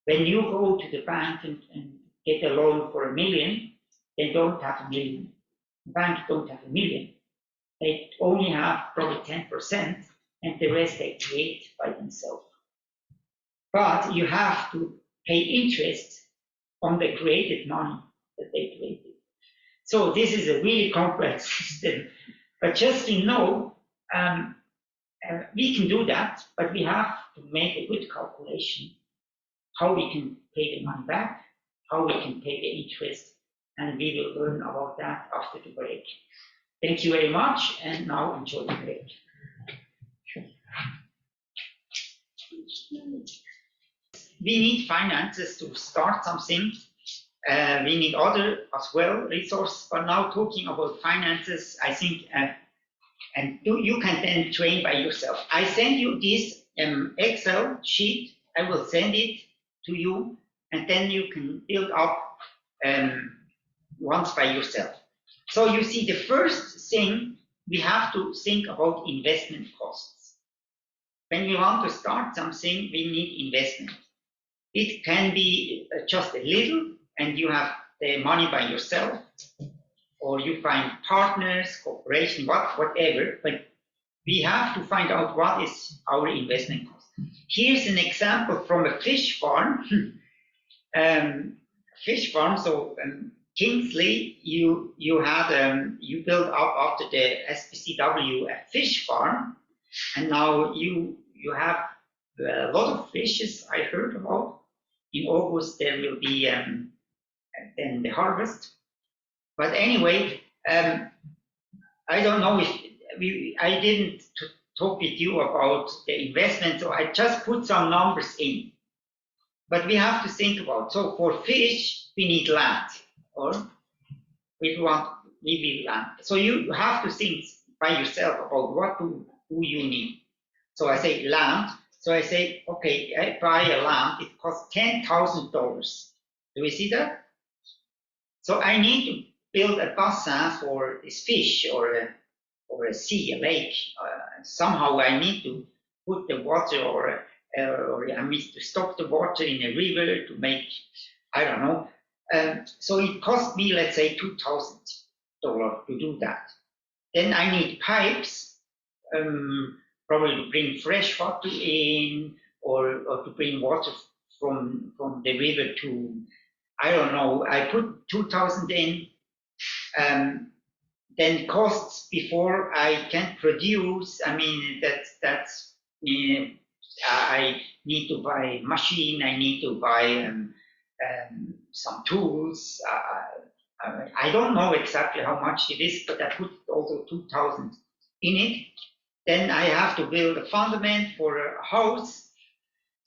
When you go to the bank and get a loan for $1 million, they don't have $1 million. The bank don't have $1 million. They only have probably 10%, and the rest they create by themselves. But you have to pay interest on the created money that they created. So this is a really complex system. But just to know, we can do that, but we have to make a good calculation how we can pay the money back, how we can pay the interest, and we will learn about that after the break. Thank you very much, and now enjoy the break. We need finances to start something. We need other as well resources, but now talking about finances, I think, and you can then train by yourself. I send you this Excel sheet. I will send it to you, and then you can build up once by yourself. So you see, the first thing, we have to think about investment costs. When we want to start something, we need investment. It can be just a little, and you have the money by yourself, or you find partners, cooperation, whatever, but we have to find out what is our investment cost. Here's an example from a fish farm. So Kingsley, you built up after the SPCW a fish farm, and now you have a lot of fishes I heard about. In August there will be then the harvest. But anyway, I don't know if I didn't talk with you about the investment, so I just put some numbers in. but we have to think about, so for fish, we need land, or we need land. So you have to think by yourself about what do you need. So I say land. So I say, okay, I buy a land, it costs $10,000. Do we see that? So I need to build a bassin for this fish, or a sea, a lake. Somehow I need to put the water, or I need to stop the water in a river to make, I don't know. So it cost me, let's say, $2,000 to do that. Then I need pipes, probably to bring fresh water in, or to bring water from the river to, I don't know, I put 2,000 in. Then costs before I can produce, I mean, that's I need to buy machine, I need to buy some tools. I don't know exactly how much it is, but I put also 2,000 in it. Then I have to build a fundament for a house,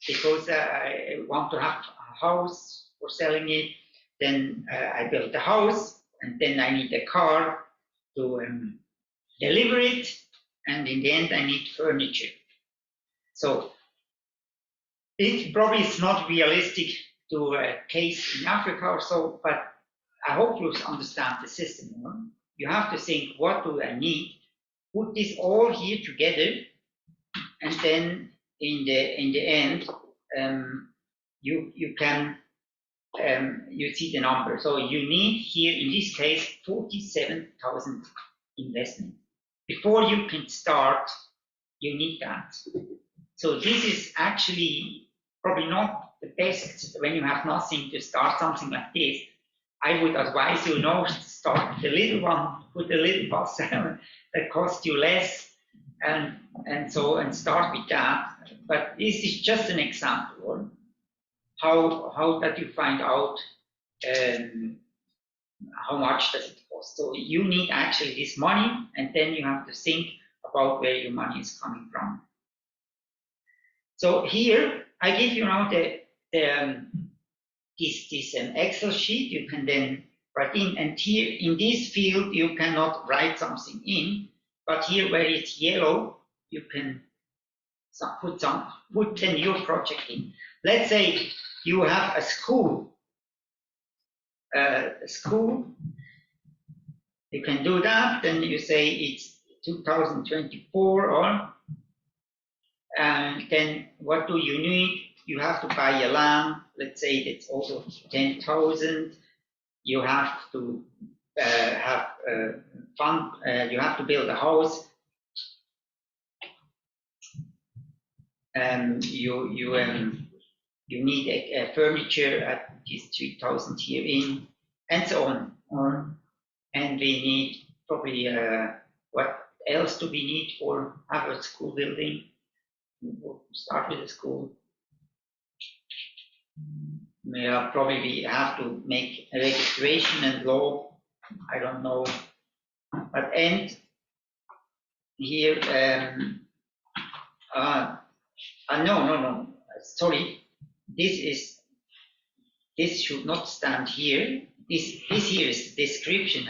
because I want to have a house for selling it. Then I build the house, and then I need a car to deliver it, and in the end I need furniture. So it probably is not realistic to a case in Africa or so, but I hope you understand the system. You have to think, what do I need? Put this all here together, and then in the end, you can you see the number. So you need here in this case 47,000 investment. Before you can start, you need that. So this is actually probably not the best when you have nothing to start something like this. I would advise you now to start the little one, put a little bus that costs you less, and start with that. But this is just an example. How that you find out how much does it cost. So you need actually this money, and then you have to think about where your money is coming from. So here I give you now this Excel sheet. You can then write in, and here in this field you cannot write something in, but here where it's yellow you can put then your project in. Let's say you have a school. You can do that. Then you say it's 2024, and then what do you need? You have to buy a land. Let's say it's also 10,000. You have to have fund. You have to build a house. You need a furniture at this 3,000 here in, and so on. And we need probably what else do we need for have a school building? We'll start with the school. Probably we have to make a registration and law. I don't know. But and here, no. Sorry, this should not stand here. This here is the description.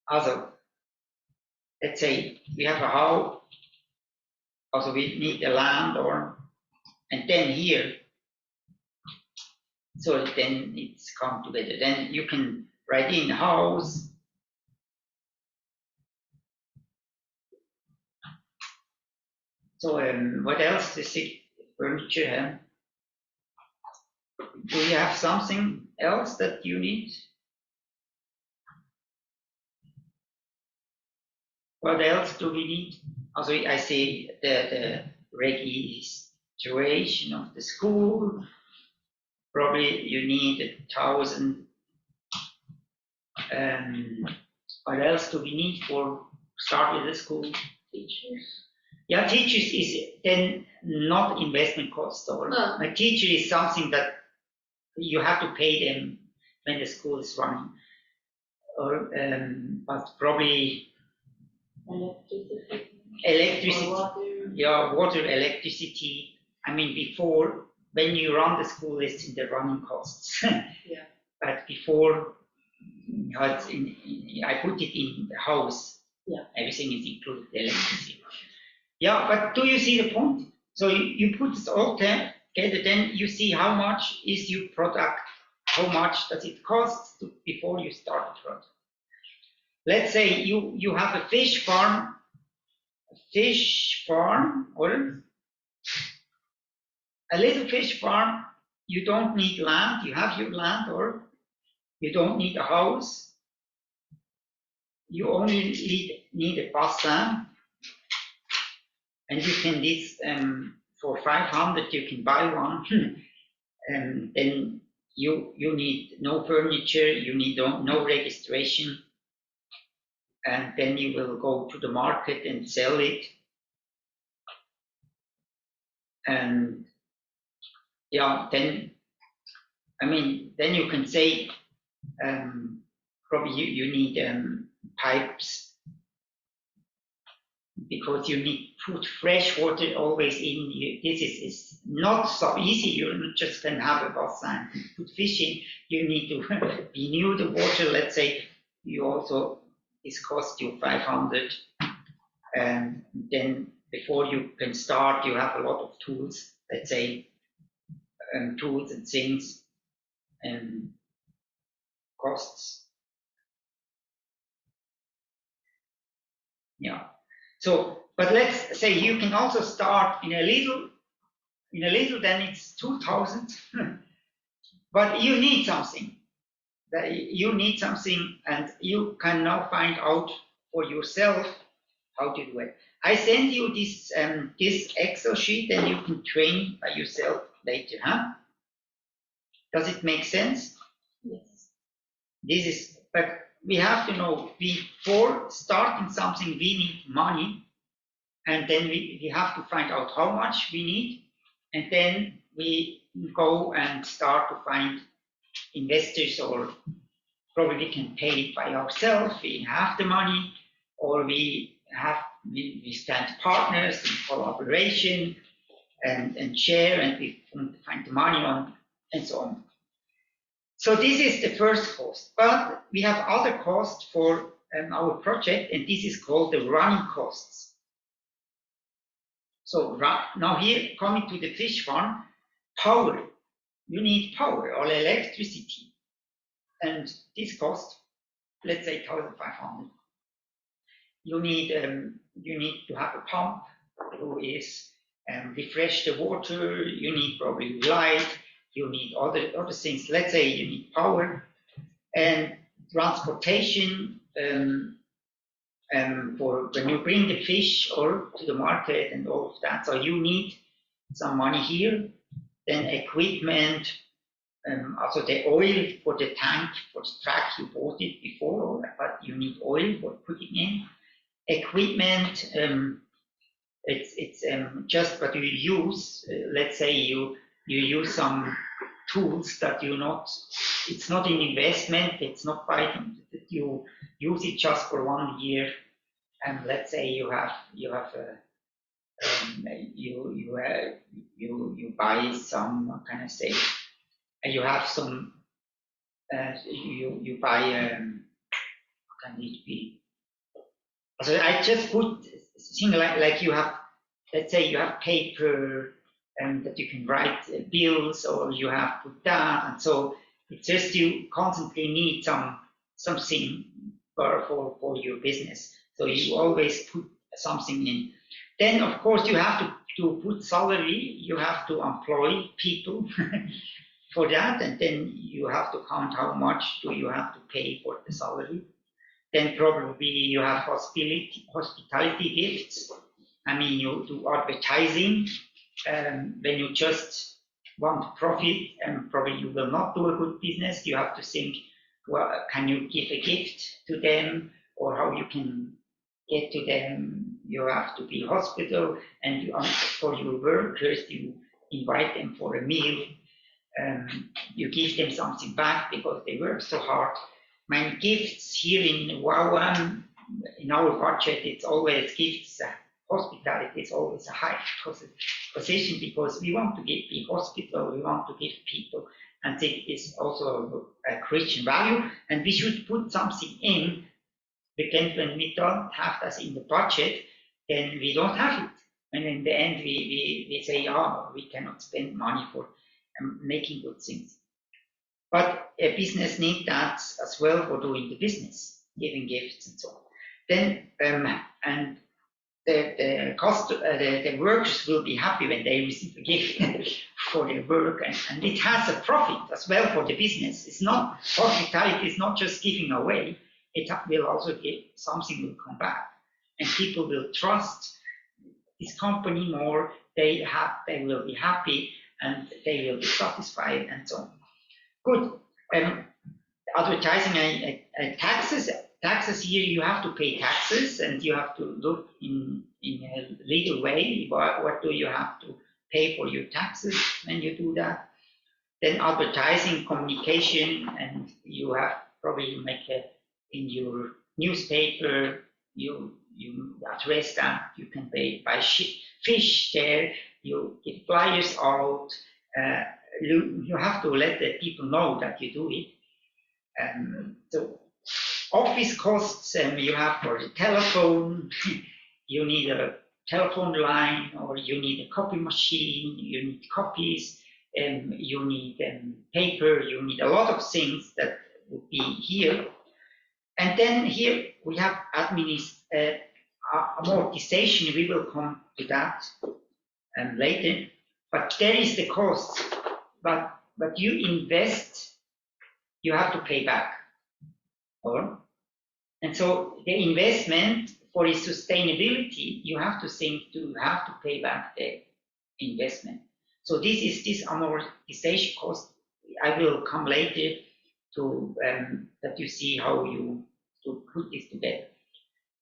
Also, let's say we have a house. Also, we need a land, and then here. So then it's come together. Then you can write in house. So what else? The furniture. Do you have something else that you need? What else do we need? Also, I say the registration of the school. Probably you need 1,000. What else do we need for start with the school? Teachers. Yeah, teachers is then not investment cost. A teacher is something that you have to pay them when the school is running. But probably electricity. Water. Yeah, water, electricity. I mean, before when you run the school, it's in the running costs. Yeah. But before, I put it in the house. Yeah. Everything is included, the electricity. Yeah, but do you see the point? So you put it all together, then you see how much is your product, how much does it cost before you start the product. Let's say you have a fish farm, or a little fish farm. You don't need land, you have your land, or you don't need a house. You only need a bassin, and you can this for 500 you can buy one, and then you need no furniture, you need no registration, and then you will go to the market and sell it, and yeah, then then you can say probably you need pipes, because you need to put fresh water always in. This is not so easy. You just can have a bassin, put fish in. You need to renew the water. Let's say you also, this costs you 500, and then before you can start, you have a lot of tools. Let's say tools and things and costs. Yeah. So, but let's say you can also start in a little, then it's 2,000, but you need something. You need something, and you can now find out for yourself how to do it. I send you this this Excel sheet, and you can train by yourself later, huh? Does it make sense? Yes. This is, but we have to know, before starting something, we need money, and then we have to find out how much we need, and then we go and start to find investors, or probably we can pay it by ourselves. We have the money, or we stand partners in collaboration and share, and we find the money on, and so on. So this is the first cost, but we have other costs for our project, and this is called the running costs. So now here, coming to the fish farm, power. You need power or electricity, and this costs, let's say, 1,500. You need to have a pump who is refresh the water. You need probably light. You need other things. Let's say you need power and transportation for when you bring the fish or to the market and all of that. So you need some money here. Then equipment, also the oil for the tank, for the track, you bought it before, but you need oil for putting in. Equipment, it's just what you use. Let's say you use some tools that it's not an investment, it's not buying, that you use it just for 1 year. And let's say you buy some, what can I say? You have some, you buy, what can it be? So I just put things like you have, let's say you have paper that you can write bills, or you have put that, and so it's just you constantly need something for your business. So you always put something in. Then of course you have to put salary. You have to employ people for that, and then you have to count how much do you have to pay for the salary. Then probably you have hospitality gifts. You do advertising. When you just want profit, and probably you will not do a good business. You have to think, well, can you give a gift to them, or how you can get to them? You have to be hospital, and for your workers, you invite them for a meal. You give them something back because they work so hard. My gifts here in WOW, in our budget, it's always gifts. Hospitality is always a high position because we want to give the hospital, we want to give people, and it is also a Christian value, and we should put something in. Because when we don't have that in the budget, then we don't have it. And in the end, we say, oh, we cannot spend money for making good things. But a business needs that as well for doing the business, giving gifts and so on. Then, and the workers will be happy when they receive a gift for their work, and it has a profit as well for the business. It's not, hospitality is not just giving away, it will also give, something will come back, and people will trust this company more, they will be happy, and they will be satisfied, and so on. Good. Advertising and taxes here, you have to pay taxes, and you have to look in a legal way. What do you have to pay for your taxes when you do that? Then advertising, communication, and you have probably make in your newspaper, you address that. You can pay by fish there. You give flyers out. You have to let the people know that you do it. So office costs, you have for the telephone, you need a telephone line, or you need a copy machine, you need copies, you need paper, you need a lot of things that would be here. And then here we have amortization, we will come to that later, but there is the cost, but you invest, you have to pay back. And so the investment for its sustainability, you have to think to have to pay back the investment. So this amortization cost. I will come later to that you see how you to put this together.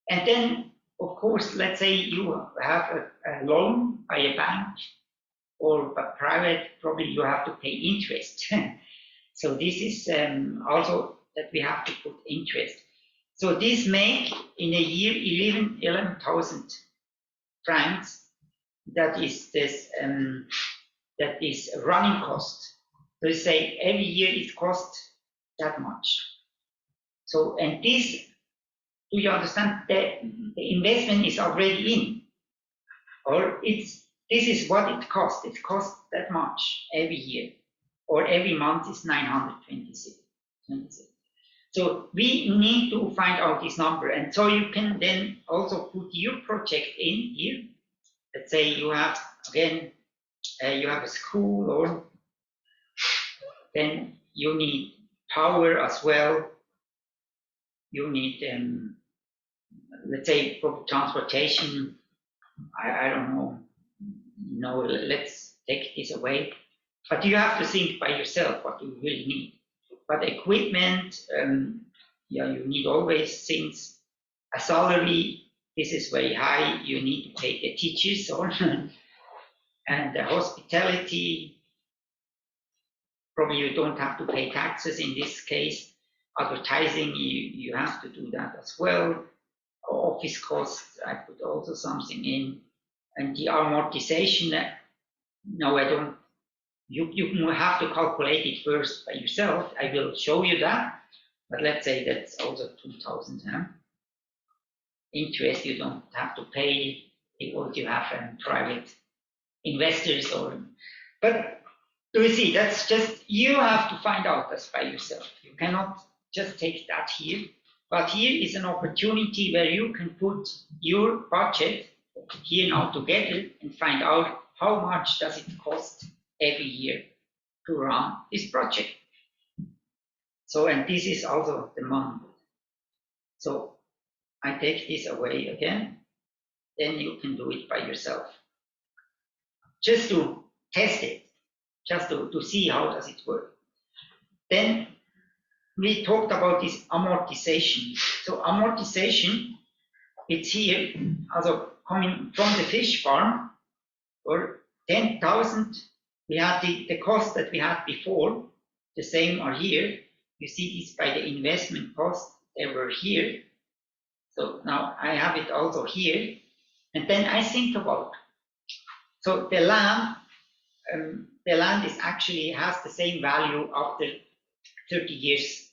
And then, of course, let's say you have a loan by a bank or a private, probably you have to pay interest. So this is also that we have to put interest. So this make in a year 11,000 francs. That is this. That is running cost. So say every year it costs that much. So, and this, do you understand that the investment is already in, or this is what it costs. It costs that much every year, or every month is 926. So we need to find out this number, and so you can then also put your project in here. Let's say you have, again, you have a school, or then you need power as well. You need, let's say, public transportation. I don't know. No, let's take this away. But you have to think by yourself what you really need. But equipment, yeah, you need always things. A salary, this is very high. You need to pay the teachers, or and the hospitality. Probably you don't have to pay taxes in this case. Advertising, you have to do that as well. Office costs, I put also something in. And the amortization, no, I don't. You have to calculate it first by yourself. I will show you that. But let's say that's also 2,000. Interest, you don't have to pay if you have private investors, but do you see, that's just, you have to find out this by yourself. You cannot just take that here, but here is an opportunity where you can put your budget here now together and find out how much does it cost every year to run this project. So, and this is also the money. So I take this away again, then you can do it by yourself. Just to test it, just to see how does it work. Then we talked about this amortization. So amortization, it's here, also coming from the fish farm, or 10,000, we had the cost that we had before, the same are here. You see this by the investment cost, they were here. So now I have it also here. And then I think about So the land is actually has the same value after 30 years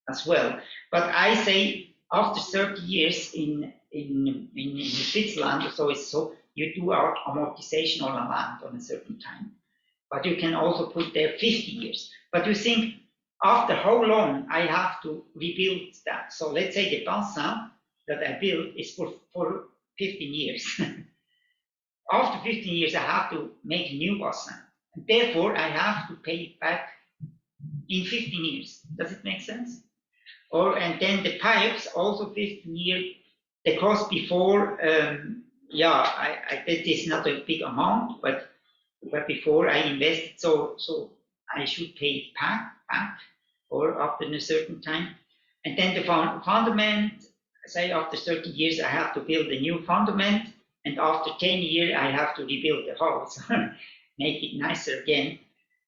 as well. But I say after 30 years in Switzerland, so you do our amortization on a land on a certain time. But you can also put there 50 years. But you think, after how long I have to rebuild that? So let's say the bassin that I built is for 15 years. After 15 years, I have to make a new bassin. And therefore, I have to pay it back in 15 years. Does it make sense? And then the pipes, also 15 years, the cost before, that is not a big amount, but before I invested, so I should pay it back, or after a certain time. And then the fundament, say after 30 years, I have to build a new fundament, and after 10 years, I have to rebuild the house, make it nicer again.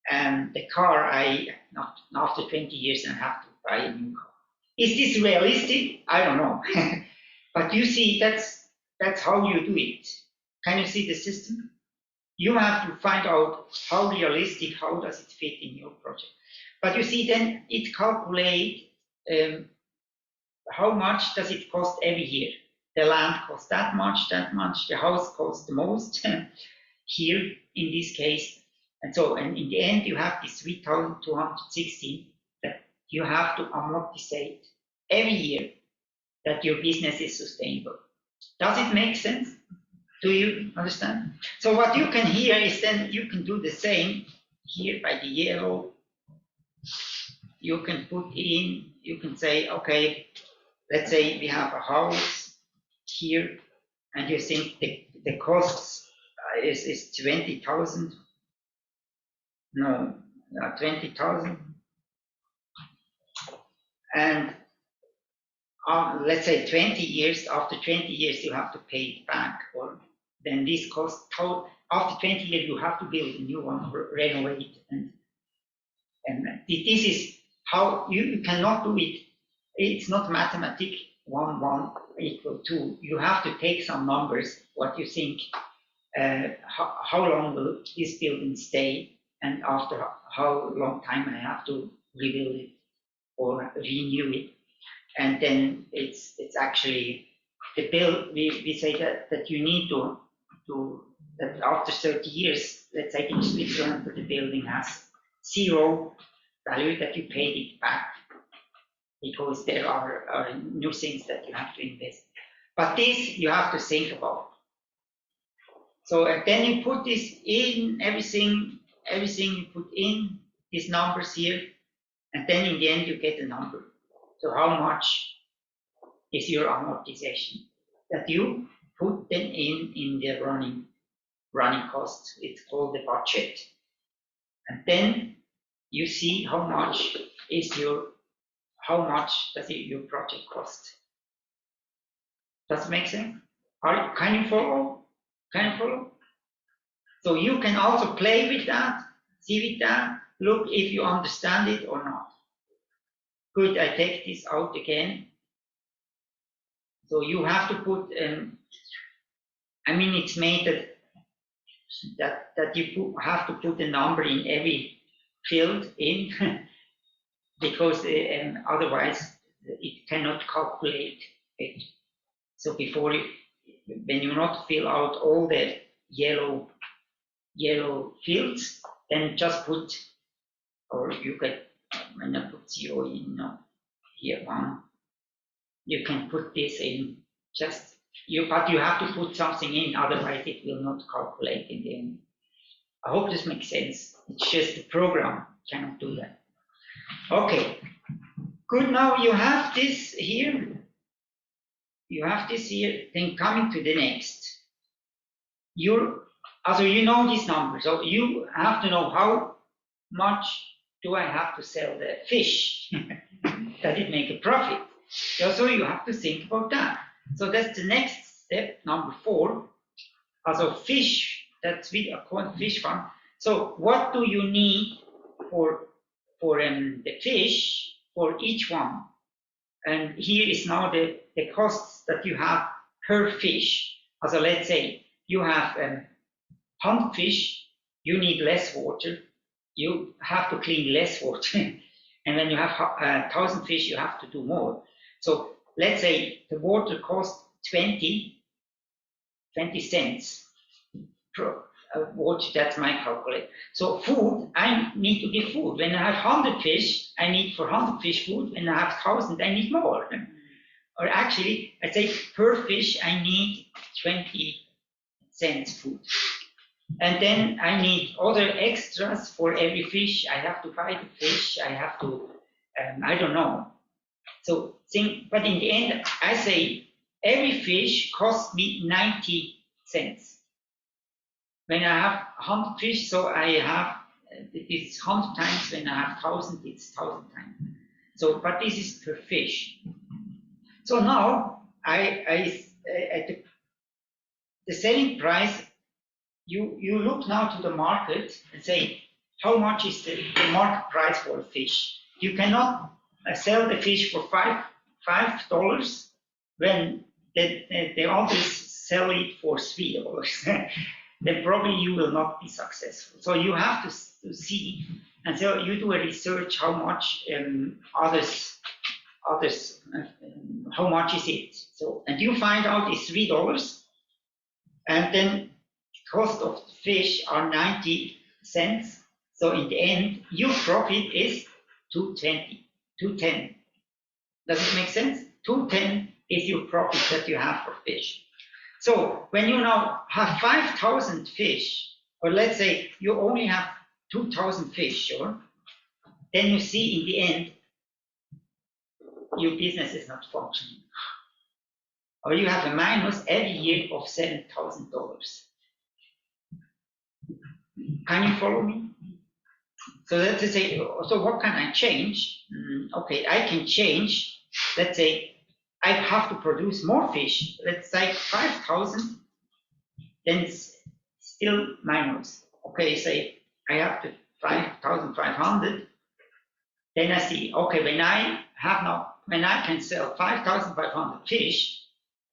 And the car, after 20 years, I have to buy a new car. Is this realistic? I don't know. But you see, that's how you do it. Can you see the system? You have to find out how realistic, how does it fit in your project. But you see, then it calculates how much does it cost every year. The land costs that much, the house costs the most here in this case. And so, and in the end, you have this 3,260 that you have to amortize every year that your business is sustainable. Does it make sense? Do you understand? So what you can here is then you can do the same here by the yellow. You can put in, you can say, okay, let's say we have a house here, and you think the costs is 20,000. No, 20,000. And let's say 20 years, after 20 years you have to pay it back, or then this cost, after 20 years you have to build a new one, or renovate, and this is how you cannot do it. It's not mathematics 1 1 equal 2. You have to take some numbers, what you think, how long will this building stay, and after how long time I have to rebuild it or renew it. And then it's actually the bill. We say that you need to that after 30 years, let's say in Switzerland, that the building has 0 value, that you paid it back, because there are new things that you have to invest. But this you have to think about. So and then you put this in, everything you put in these numbers here, and then in the end you get a number. So how much is your amortization that you put them in the running costs? It's called the budget. And then you see how much does your project cost. Does it make sense? Can you follow? So you can also play with that, see with that, look if you understand it or not. Good, I take this out again. So you have to put, it's made that you have to put a number in every field in, because otherwise it cannot calculate it. So when you not fill out all the yellow fields, then just put, or you can, when I put 0 in here 1, you can put this in, but you have to put something in, otherwise it will not calculate in the end. I hope this makes sense. It's just the program cannot do that. Okay, good. Now you have this here. Then coming to the next. You know this number, so you have to know how much do I have to sell the fish? Does it make a profit? So you have to think about that. So that's the next step, number 4. Also fish, that's with a fish farm. So what do you need for the fish for each one? And here is now the costs that you have per fish. So let's say you have 100 fish, you need less water. You have to clean less water. And when you have 1,000 fish, you have to do more. So let's say the water costs 20 cents per water, that's my calculate. So food, I need to give food. When I have 100 fish, I need for 100 fish food. When I have 1,000, I need more. Or actually, I say per fish, I need 20 cents food. And then I need other extras for every fish. I have to buy the fish. I have to, I don't know. So but in the end, I say every fish costs me 90 cents. When I have 100 fish, so I have, it's 100 times. When I have 1,000, it's 1,000 times. So, but this is per fish. So now, at the selling price, you look now to the market and say, how much is the market price for a fish? You cannot sell the fish for $5 when the others sell it for $3. Then probably you will not be successful. So you have to see, and so you do a research how much others, how much is it? So, and you find out it's $3, and then cost of the fish are 90 cents. So in the end, your profit is 210. Does it make sense? 210 is your profit that you have for fish. So when you now have 5,000 fish, or let's say you only have 2,000 fish, sure, then you see in the end, your business is not functioning. Or you have a minus every year of $7,000. Can you follow me? So let's say, so what can I change? Okay, I can change. Let's say I have to produce more fish. Let's say 5,000, then it's still minus. Okay, say I have to 5,500. Then I see, okay, when I can sell 5,500 fish,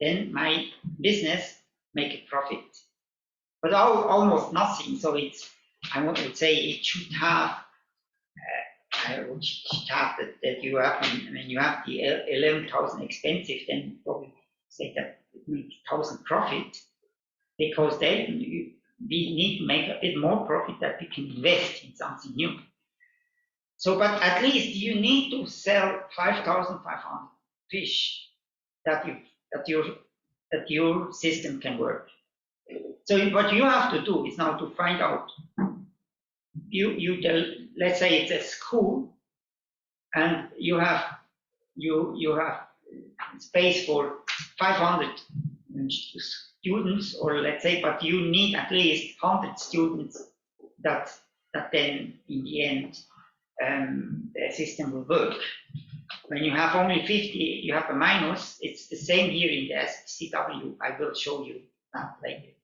then my business make a profit. But almost nothing. So it's, I would say it should have, that you have, when you have the 11,000 expensive, then probably say that it makes 1,000 profit, because then we need to make a bit more profit that we can invest in something new. So, but at least you need to sell 5,500 fish that your system can work. So what you have to do is now to find out, let's say it's a school, and you have space for 500 students, or let's say, but you need at least 100 students that then in the end the system will work. When you have only 50, you have a minus. It's the same here in the SCW. I will show you that later.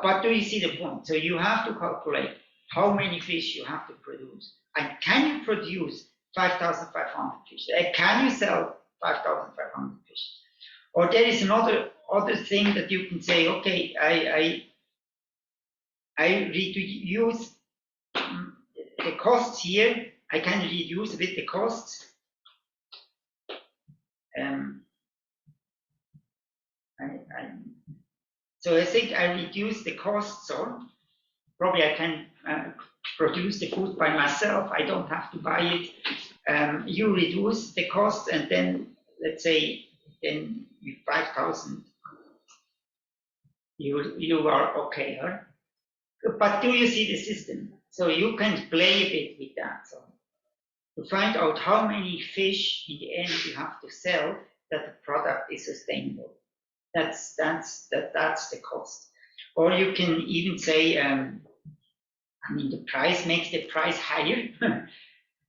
But do you see the point? So you have to calculate how many fish you have to produce. And can you produce 5,500 fish? Can you sell 5,500 fish? Or there is other thing that you can say, okay, I reduce the costs here. I can reduce a bit the costs. So I think I reduce the costs, so probably I can produce the food by myself. I don't have to buy it. You reduce the cost, and then let's say then with 5,000, you are okay, huh? But do you see the system? So you can play a bit with that. So to find out how many fish in the end you have to sell that the product is sustainable. That's the cost. Or you can even say, the price makes the price higher.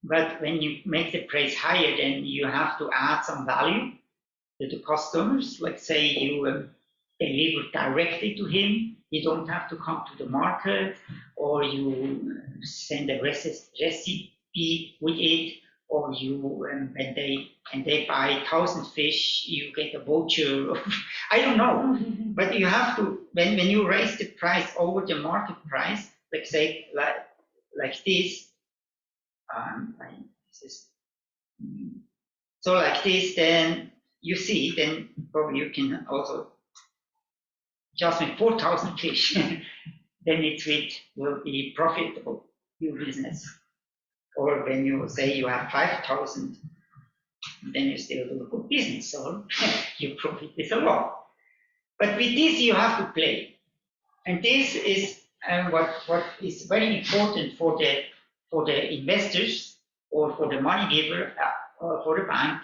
But when you make the price higher, then you have to add some value to the customers. Let's say you deliver directly to him. You don't have to come to the market, or you send a recipe with it, or you when they buy 1,000 fish, you get a voucher. I don't know, but you have to when you raise the price over the market price, let's say like this. So like this, then you see, then probably you can also just with 4,000 fish, then it will be profitable, your business. Or when you say you have 5,000, then you still do a good business, so you profit this a lot. But with this you have to play, and this is what is very important for the investors or for the money giver or for the bank.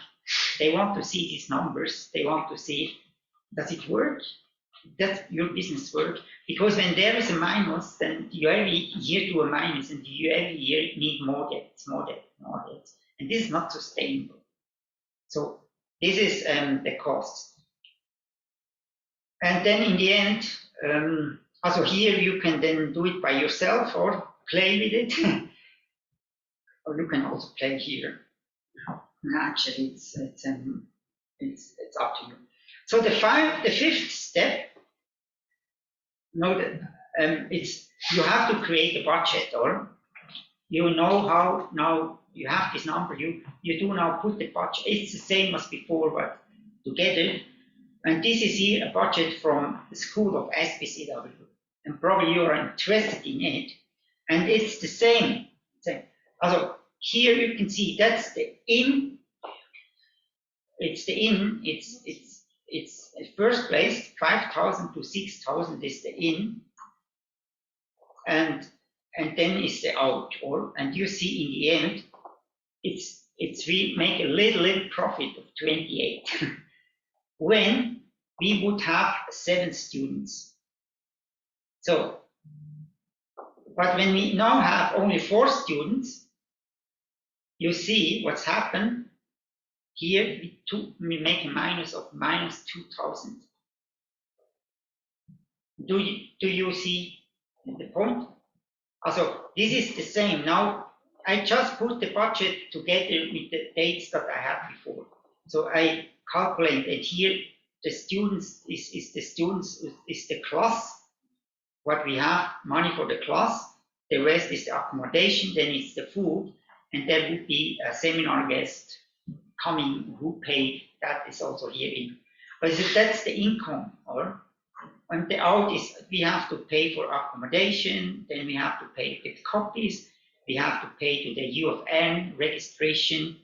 They want to see these numbers. They want to see, does it work? Does your business work? Because when there is a minus, then you every year do a minus, and you every year need more debt, and this is not sustainable. So this is the cost. And then in the end, also here you can then do it by yourself or play with it, or you can also play here. Actually, it's up to you. So the fifth step. Know that it's you have to create a budget, or you know how now you have this number. You do now put the budget. It's the same as before, but together. And this is here a budget from the school of SPCW, and probably you are interested in it. And it's the same. Also here you can see that's the in. It's the in. It's first place 5,000 to 6,000 is the in, and then is the out. And you see in the end, it's we make a little profit of 28 when we would have 7 students. So, but when we now have only 4 students, you see what's happened. Here we make a minus of minus 2,000. Do you see the point? Also, this is the same. Now I just put the budget together with the dates that I had before. So I calculated here the students is the class. What we have money for the class. The rest is the accommodation. Then it's the food, and there would be a seminar guest coming who paid. That is also here in. But that's the income, or and the out is we have to pay for accommodation, then we have to pay with copies, we have to pay to the U of N registration,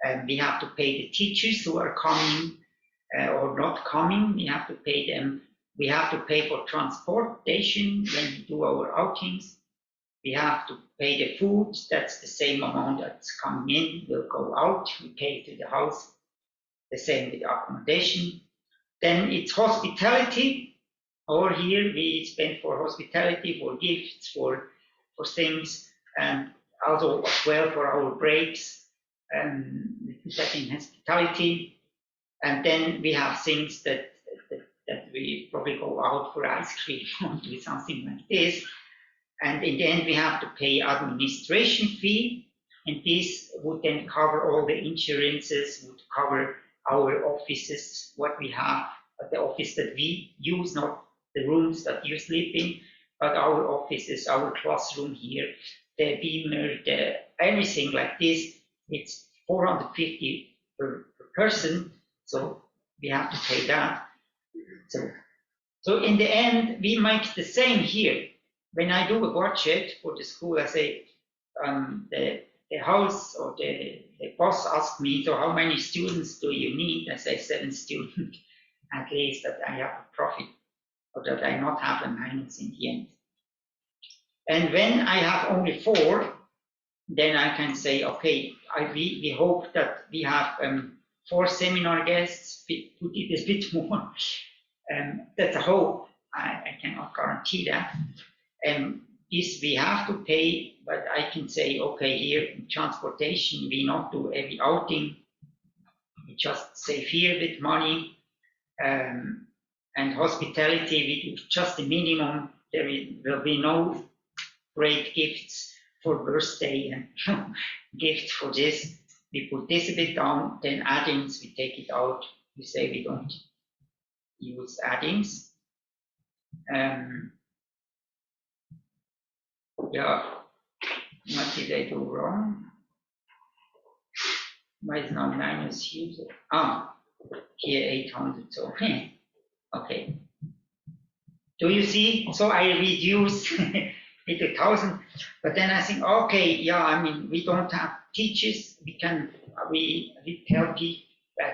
and we have to pay the teachers who are coming or not coming, we have to pay them, we have to pay for transportation when we do our outings, we have to pay the food, that's the same amount that's coming in, will go out, we pay to the house, the same with accommodation. Then it's hospitality, or here we spend for hospitality, for gifts, for things, and also as well for our breaks, that in hospitality. And then we have things that we probably go out for ice cream or do something like this. And in the end, we have to pay administration fee, and this would then cover all the insurances, would cover our offices, what we have at the office that we use, not the rooms that you sleep in, but our offices, our classroom here, the beamer, everything like this. It's 450 per person, so we have to pay that. So in the end, we make the same here. When I do a budget for the school, I say the house or the boss asked me, so how many students do you need? I say 7 students, at least, that I have a profit, or that I not have a minus in the end. And when I have only 4, then I can say, okay, we hope that we have 4 seminar guests, put it a bit more. That's a hope, I cannot guarantee that. This we have to pay, but I can say, okay, here in transportation, we not do every outing, we just save here with money, and hospitality, we do just the minimum. There will be no great gifts for birthday and gifts for this. we put this a bit down, then addings, we take it out. We say we don't use addings. Yeah, what did I do wrong? Why is now minus here? Here 800, so, okay. Do you see? So I reduce it 1,000, but then I think, okay, yeah, I mean, we don't have teachers. We tell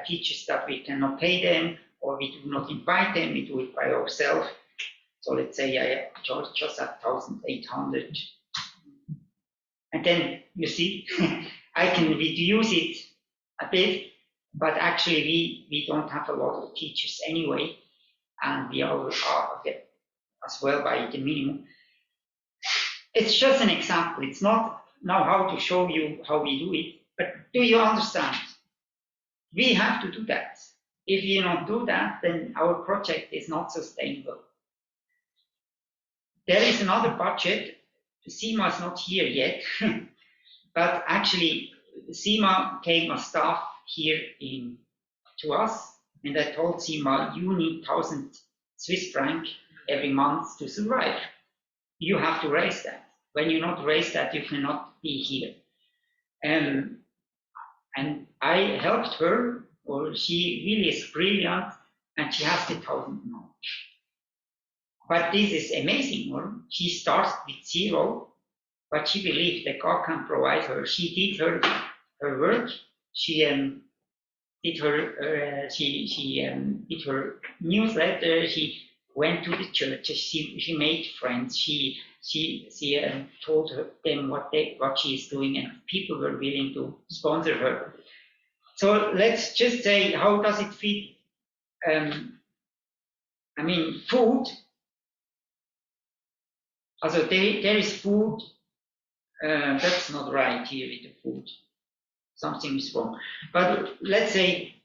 teachers that we cannot pay them, or we do not invite them. We do it by ourselves. So let's say I charge just at 1,800, and then you see, I can reduce it a bit, but actually we don't have a lot of teachers anyway, and we are as well by the minimum. It's just an example. It's not now how to show you how we do it, but do you understand? We have to do that. If you don't do that, then our project is not sustainable. There is another budget. SEMA is not here yet, but actually SEMA came as staff here to us, and I told SEMA, you need 1,000 Swiss franc every month to survive. You have to raise that. When you not raise that, you cannot be here. And I helped her, or she really is brilliant, and she has the 1,000 now. But this is amazing, or she starts with 0, but she believed that God can provide her. She did her work. She did her newsletter. She went to the church. She made friends. She told them what she is doing, and people were willing to sponsor her. So let's just say, how does it fit? I mean, food. Also, there is food. That's not right here with the food. Something is wrong. But let's say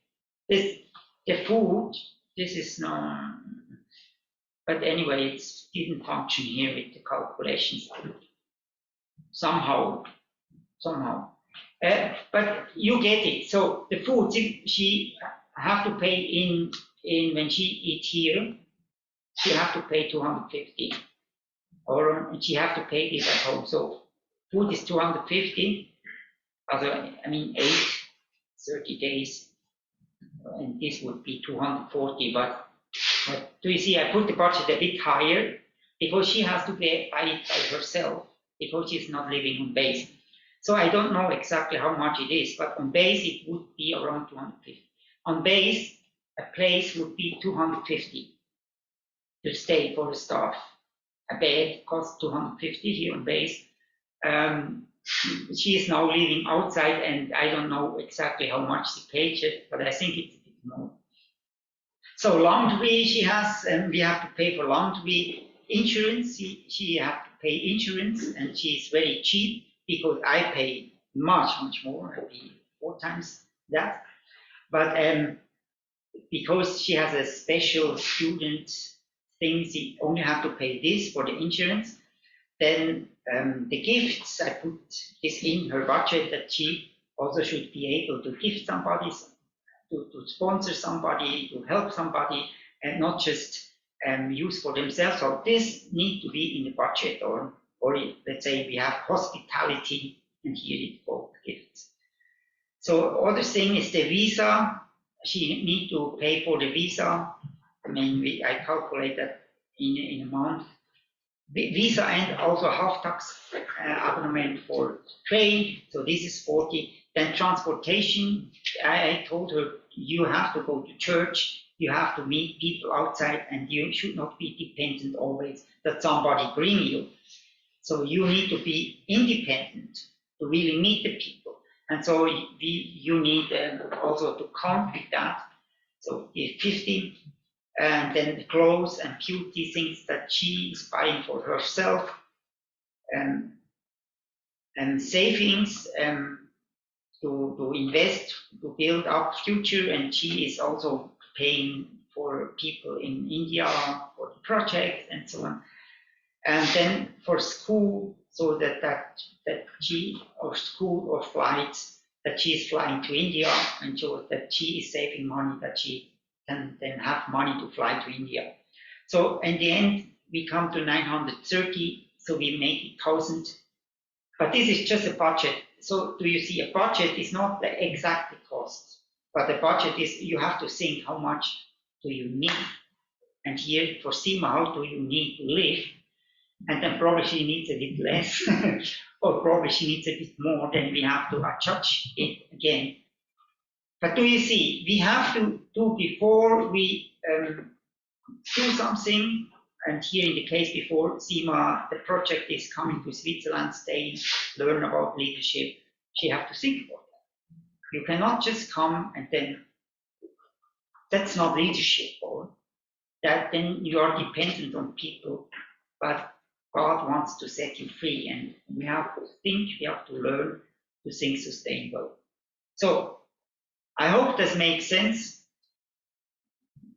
the food. This is not. But anyway, it didn't function here with the calculations. Somehow. But you get it. So the food, she have to pay in when she eat here, she have to pay 250, or she have to pay this at home. So food is 250. I mean 30 days, and this would be 240. But do you see? I put the budget a bit higher because she has to buy it by herself because she's not living on base. So I don't know exactly how much it is, but on base it would be around 250. On base, a place would be 250 to stay for the staff. A bed costs 250 here on base. She is now living outside, and I don't know exactly how much she paid it, but I think it's a bit more. So laundry, she has, and we have to pay for laundry. Insurance, she has to pay insurance, and she is very cheap because I pay much more. I pay 4 times that. But because she has a special student thing, she only have to pay this for the insurance. Then the gifts, I put this in her budget that she also should be able to gift somebody, to sponsor somebody, to help somebody, and not just use for themselves. So this needs to be in the budget, or let's say we have hospitality, and here it's called gifts. So other thing is the visa. She need to pay for the visa. I mean, I calculate that in a month. Visa and also half tax abonnement for train. So this is 40. Then transportation. I told her you have to go to church. You have to meet people outside, and you should not be dependent always that somebody bring you. So you need to be independent to really meet the people. And so you need also to count with that. So 50, and then the clothes and beauty things that she is buying for herself, and savings to invest, to build up future, and she is also paying for people in India for the project and so on. And then for school, so that she, or school or flights, that she is flying to India and shows that she is saving money, that she can then have money to fly to India. So in the end, we come to 930, so we make it 1,000. But this is just a budget. So do you see, a budget is not the exact cost, but the budget is, you have to think how much do you need. And here for Sima, how do you need to live? And then probably she needs a bit less, or probably she needs a bit more, then we have to adjust it again. But do you see, we have to do before we do something, and here in the case before Sima, the project is coming to Switzerland, stay, learn about leadership, she have to think about that. You cannot just come and then, that's not leadership, or that then you are dependent on people, but God wants to set you free, and we have to think, we have to learn to think sustainable. So I hope this makes sense.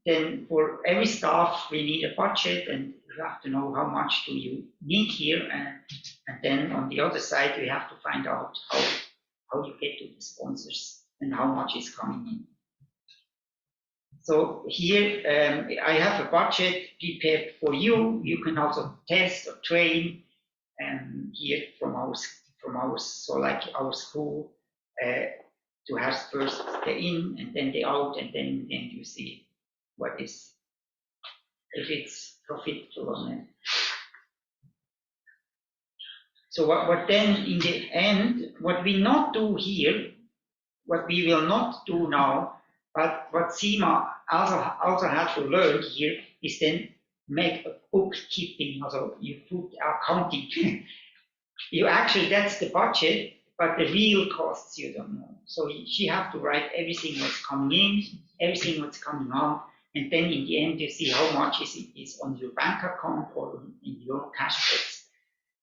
Then for every staff, we need a budget, and you have to know how much do you need here, and then on the other side, we have to find out how you get to the sponsors and how much is coming in. So here I have a budget prepared for you. You can also test or train here from our so like our school to have first the in and then the out, and then you see what is, if it's profitable or not. So what then in the end, what we not do here, what we will not do now, but what Sima also had to learn here is then make a bookkeeping, also you put accounting. You actually, that's the budget, but the real costs you don't know. So she have to write everything what's coming in, everything what's coming out, and then in the end you see how much is on your bank account or in your cash books.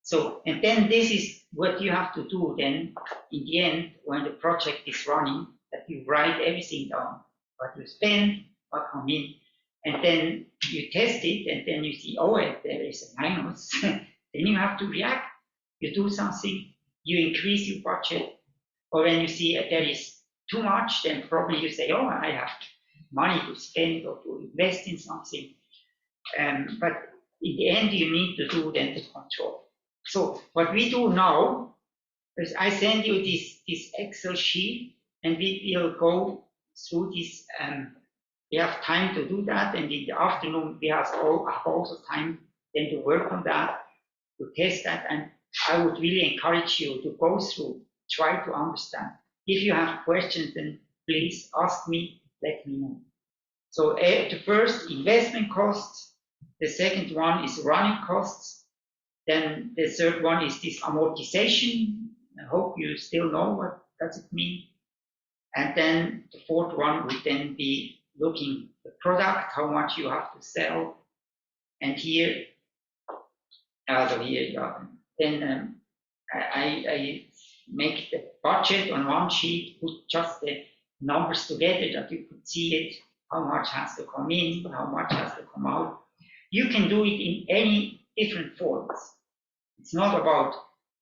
So, and then this is what you have to do then in the end when the project is running, that you write everything down, what you spend, what come in, and then you test it, and then you see, oh, there is a minus. Then you have to react. You do something, you increase your budget, or when you see there is too much, then probably you say, oh, I have money to spend or to invest in something. But in the end, you need to do then the control. So what we do now is I send you this Excel sheet, and we will go through this. We have time to do that, and in the afternoon we have also time then to work on that, to test that, and I would really encourage you to go through, try to understand. If you have questions, then please ask me, let me know. So the first, investment costs. The second one is running costs. Then the third one is this amortization. I hope you still know what does it mean. And then the fourth one would then be looking at the product, how much you have to sell. And here, then I make the budget on one sheet, put just the numbers together that you could see it, how much has to come in, how much has to come out. You can do it in any different forms. It's not about,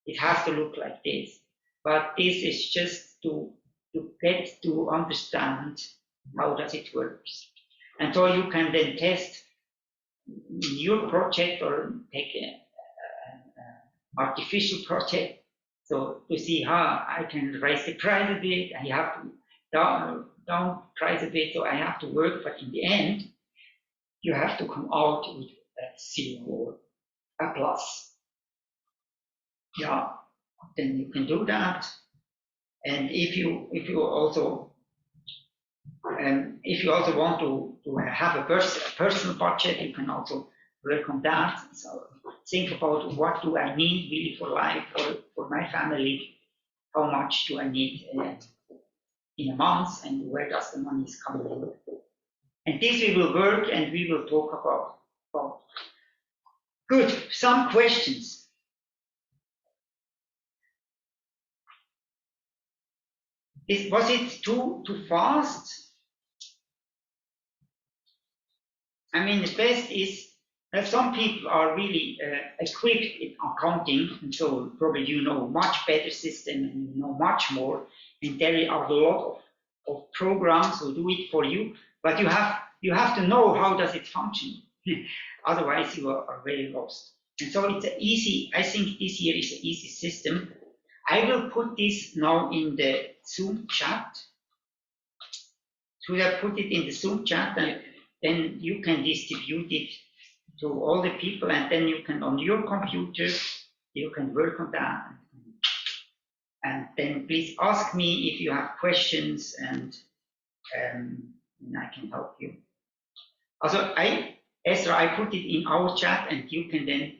it has to look like this, but this is just to get to understand how does it work. And so you can then test your project or take an artificial project, so to see how I can raise the price a bit, I have to down price a bit, so I have to work, but in the end, you have to come out with a zero or a plus. Yeah, then you can do that. And if you also want to have a personal budget, you can also work on that. So think about what do I need really for life, for my family, how much do I need in a month, and where does the money come in. And this we will work and we will talk about. Good, some questions. Was it too fast? I mean, the best is that some people are really equipped in accounting, and so probably you know much better system and you know much more, and there are a lot of programs who do it for you, but you have to know how does it function. Otherwise, you are very lost. And so it's easy. I think this year is an easy system. I will put this now in the Zoom chat. Should I put it in the Zoom chat, and then you can distribute it to all the people, and then you can, on your computer, you can work on that. And then please ask me if you have questions, and I can help you. Also, Ezra, I put it in our chat, and you can then,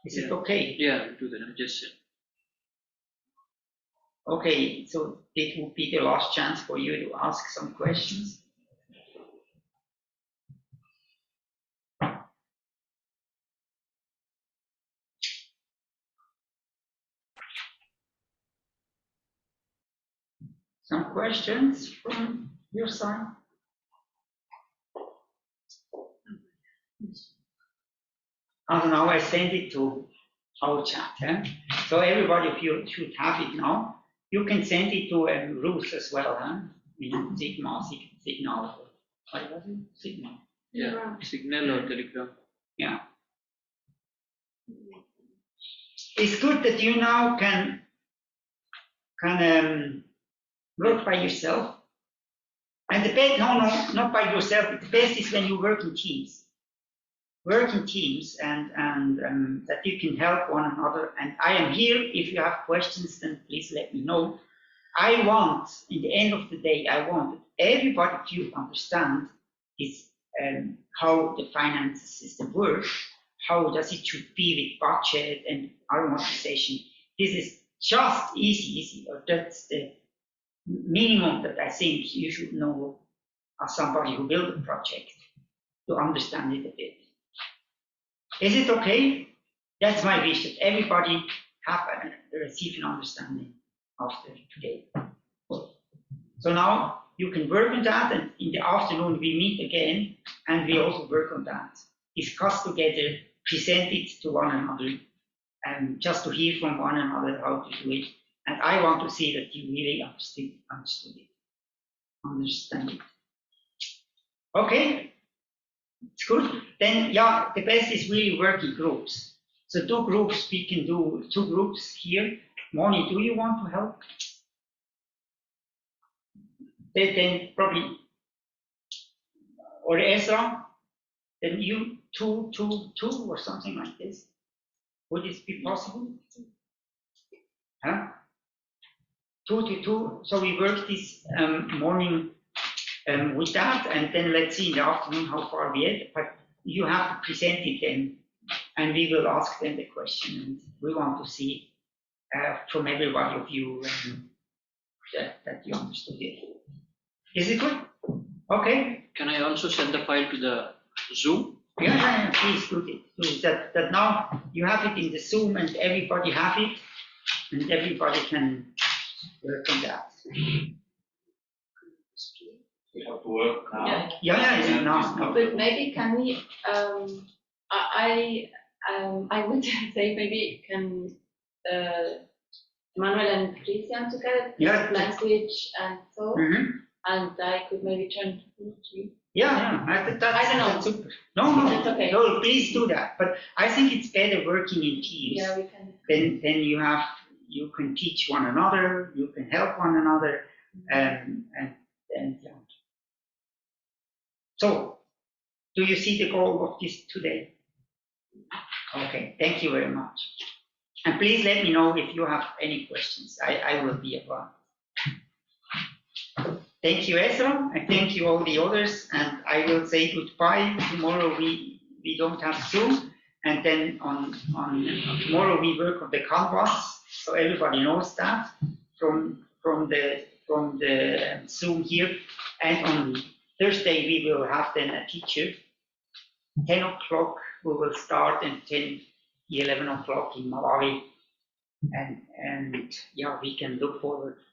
is it okay? Yeah, do that. I just said. Okay, so it would be the last chance for you to ask some questions. Some questions from your side? I don't know, I send it to our chat. So everybody of you should have it now. You can send it to Ruth as well, in Signal. What was it? Signal. Yeah, Signal or Telegram. Yeah. It's good that you now can work by yourself. And the best, no, not by yourself. The best is when you work in teams. Work in teams, and that you can help one another. And I am here. If you have questions, then please let me know. I want, in the end of the day, I want everybody to understand is how the finance system works, how does it should be with budget and amortization. This is just easy, or that's the minimum that I think you should know as somebody who built a project, to understand it a bit. Is it okay? That's my wish, that everybody have receive an understanding after today. So now you can work on that, and in the afternoon we meet again, and we also work on that. Discuss together, present it to one another, and just to hear from one another how to do it. And I want to see that you really understood it, understand it. Okay, it's good. Then, yeah, the best is really working groups. So 2 groups, we can do 2 groups here. Moni, do you want to help? Then probably, or Ezra, then you 2, 2, 2, or something like this. Would this be possible? Huh? 2 to 2. So we work this morning with that, and then let's see in the afternoon how far we get. But you have to present it then, and we will ask them the question. And we want to see from everybody of you that you understood it. Is it good? Okay. Can I also send the file to the Zoom? Yeah, please do it. That now you have it in the Zoom, and everybody have it, and everybody can work on that. We have to work now. Yeah, now. But maybe can we, I would say maybe can Manuel and Christian together, Yeah. language and so, Mm-hmm. and I could maybe turn to you. Yeah, I don't know. that's super. No, That's okay. no, please do that. But I think it's better working in teams. Yeah, we can. Then you can teach one another, you can help one another, and yeah. So, do you see the goal of this today? Okay, thank you very much. And please let me know if you have any questions. I will be around. Thank you, Ezra, and thank you all the others. And I will say goodbye. Tomorrow we don't have Zoom, and then on tomorrow we work on the canvas, so everybody knows that from the Zoom here. And on Thursday we will have then a teacher. 10 o'clock we will start, and 11 o'clock in Malawi. And yeah, we can look forward